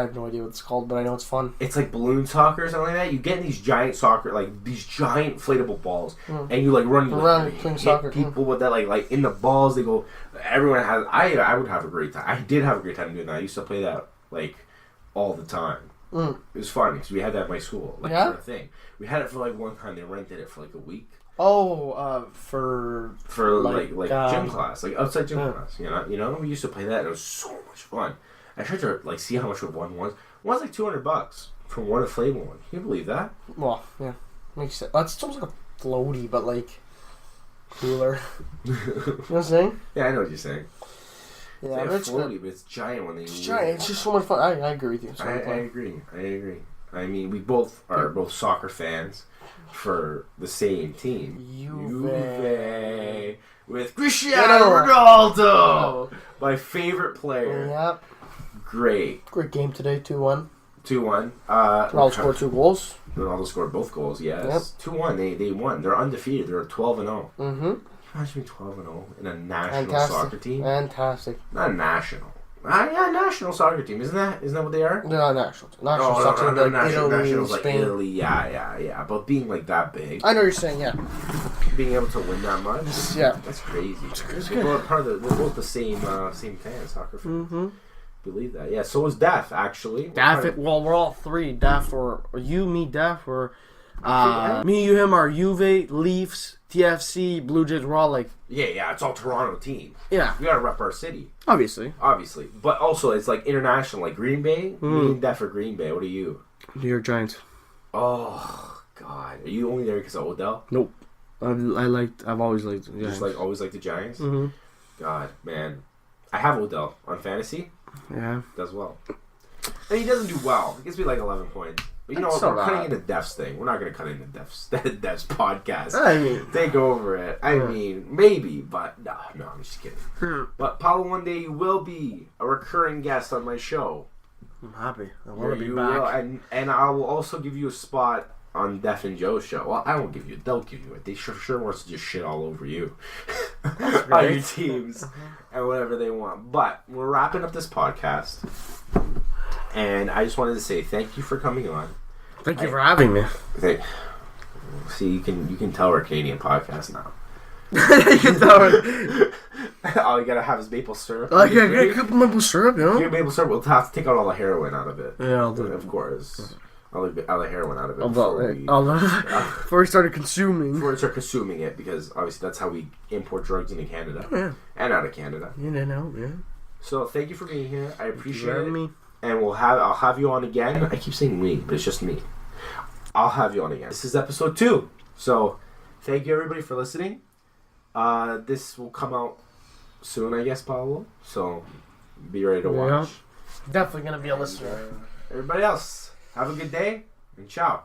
S2: have no idea what it's called, but I know it's fun.
S1: It's like balloon soccer or something like that. You get these giant soccer, like these giant inflatable balls, and you like run
S2: around
S1: like,
S2: playing
S1: hit
S2: soccer.
S1: people with that like in the balls. They go. Everyone has. I would have a great time. I did have a great time doing that. I used to play that like all the time. It was fun because we had that at my school, like for a thing. We had it for like one time. They rented it for like a week.
S2: Oh, for
S1: like gym class, like outside gym class. You know, we used to play that. And it was so much fun. I tried to like see how much one was. One's like $200 for one inflatable one. Can you believe that?
S2: Well, yeah, makes sense. It's almost like a floaty, but like cooler. You know what I'm saying?
S1: Yeah, I know what you're saying.
S2: Yeah,
S1: it's like floaty, but it's giant when they.
S2: It's giant. It's just so much fun. I agree with you.
S1: I agree. I mean, we both are both soccer fans for the same team. Juve with Cristiano Ronaldo, my favorite player.
S2: Yep.
S1: Great
S2: game today. 2-1.
S1: 2-1.
S2: Ronaldo scored 2 goals.
S1: Ronaldo scored both goals. Yes. 2-1. They won. They're undefeated. They're 12-0.
S2: Mm-hmm.
S1: Imagine being 12-0 in a national soccer team.
S2: Fantastic.
S1: Not a national. Yeah, national soccer team. Isn't that what they are?
S2: They're not national. National soccer team like Italy,
S1: nationals like
S2: Spain.
S1: Italy. Yeah. But being like that big,
S2: I know what you're saying. Yeah.
S1: being able to win that much,
S2: Yeah.
S1: that's crazy.
S2: It's
S1: We're both the same fans, soccer fans.
S2: Mm-hmm.
S1: Believe that. Yeah. So is Daph actually.
S2: Well, we're all three. Daph or you, me, Daph, or me, you, him are Juve, Leafs, TFC, Blue Jays. We're all like.
S1: Yeah. It's all Toronto team.
S2: Yeah.
S1: We gotta rep our city.
S2: Obviously.
S1: But also it's like international, like Green Bay. Me and Daph are Green Bay. What are you?
S2: New York Giants.
S1: Oh God. Are you only there because of Odell?
S2: Nope. I've always liked the Giants.
S1: Just like always like the Giants.
S2: Mm-hmm.
S1: God, man, I have Odell on fantasy.
S2: Yeah.
S1: Does well. And he doesn't do well. He gets me like 11 points. But you know what? We're cutting into Def's thing. We're not going to cut into Def's podcast.
S2: I mean,
S1: take over it. I mean, maybe, but no, I'm just kidding. But Paolo, one day you will be a recurring guest on my show.
S2: I'm happy. I want to be back.
S1: And I will also give you a spot on Def and Joe's show. Well, I won't give you. They'll give you it. They sure wants to just shit all over you on your teams and whatever they want. But we're wrapping up this podcast, and I just wanted to say thank you for coming on.
S2: Thank you for having me.
S1: See, you can tell we're a Canadian podcast now.
S2: You can tell.
S1: All you gotta have is maple syrup.
S2: Like, get a couple maple syrup, you know?
S1: Get maple syrup. We'll have to take out all the heroin out of it.
S2: Yeah, I'll do it.
S1: Of course. All the heroin out of it
S2: before we started consuming.
S1: Before we start consuming it, because obviously that's how we import drugs into Canada.
S2: Yeah.
S1: And out of Canada.
S2: You know, yeah.
S1: So thank you for being here. I appreciate it.
S2: Me.
S1: And I'll have you on again. I keep saying we, but it's just me. I'll have you on again. This is episode 2. So thank you everybody for listening. This will come out soon, I guess, Paolo. So be ready to watch.
S2: Definitely gonna be a listener.
S1: Everybody else, have a good day and ciao.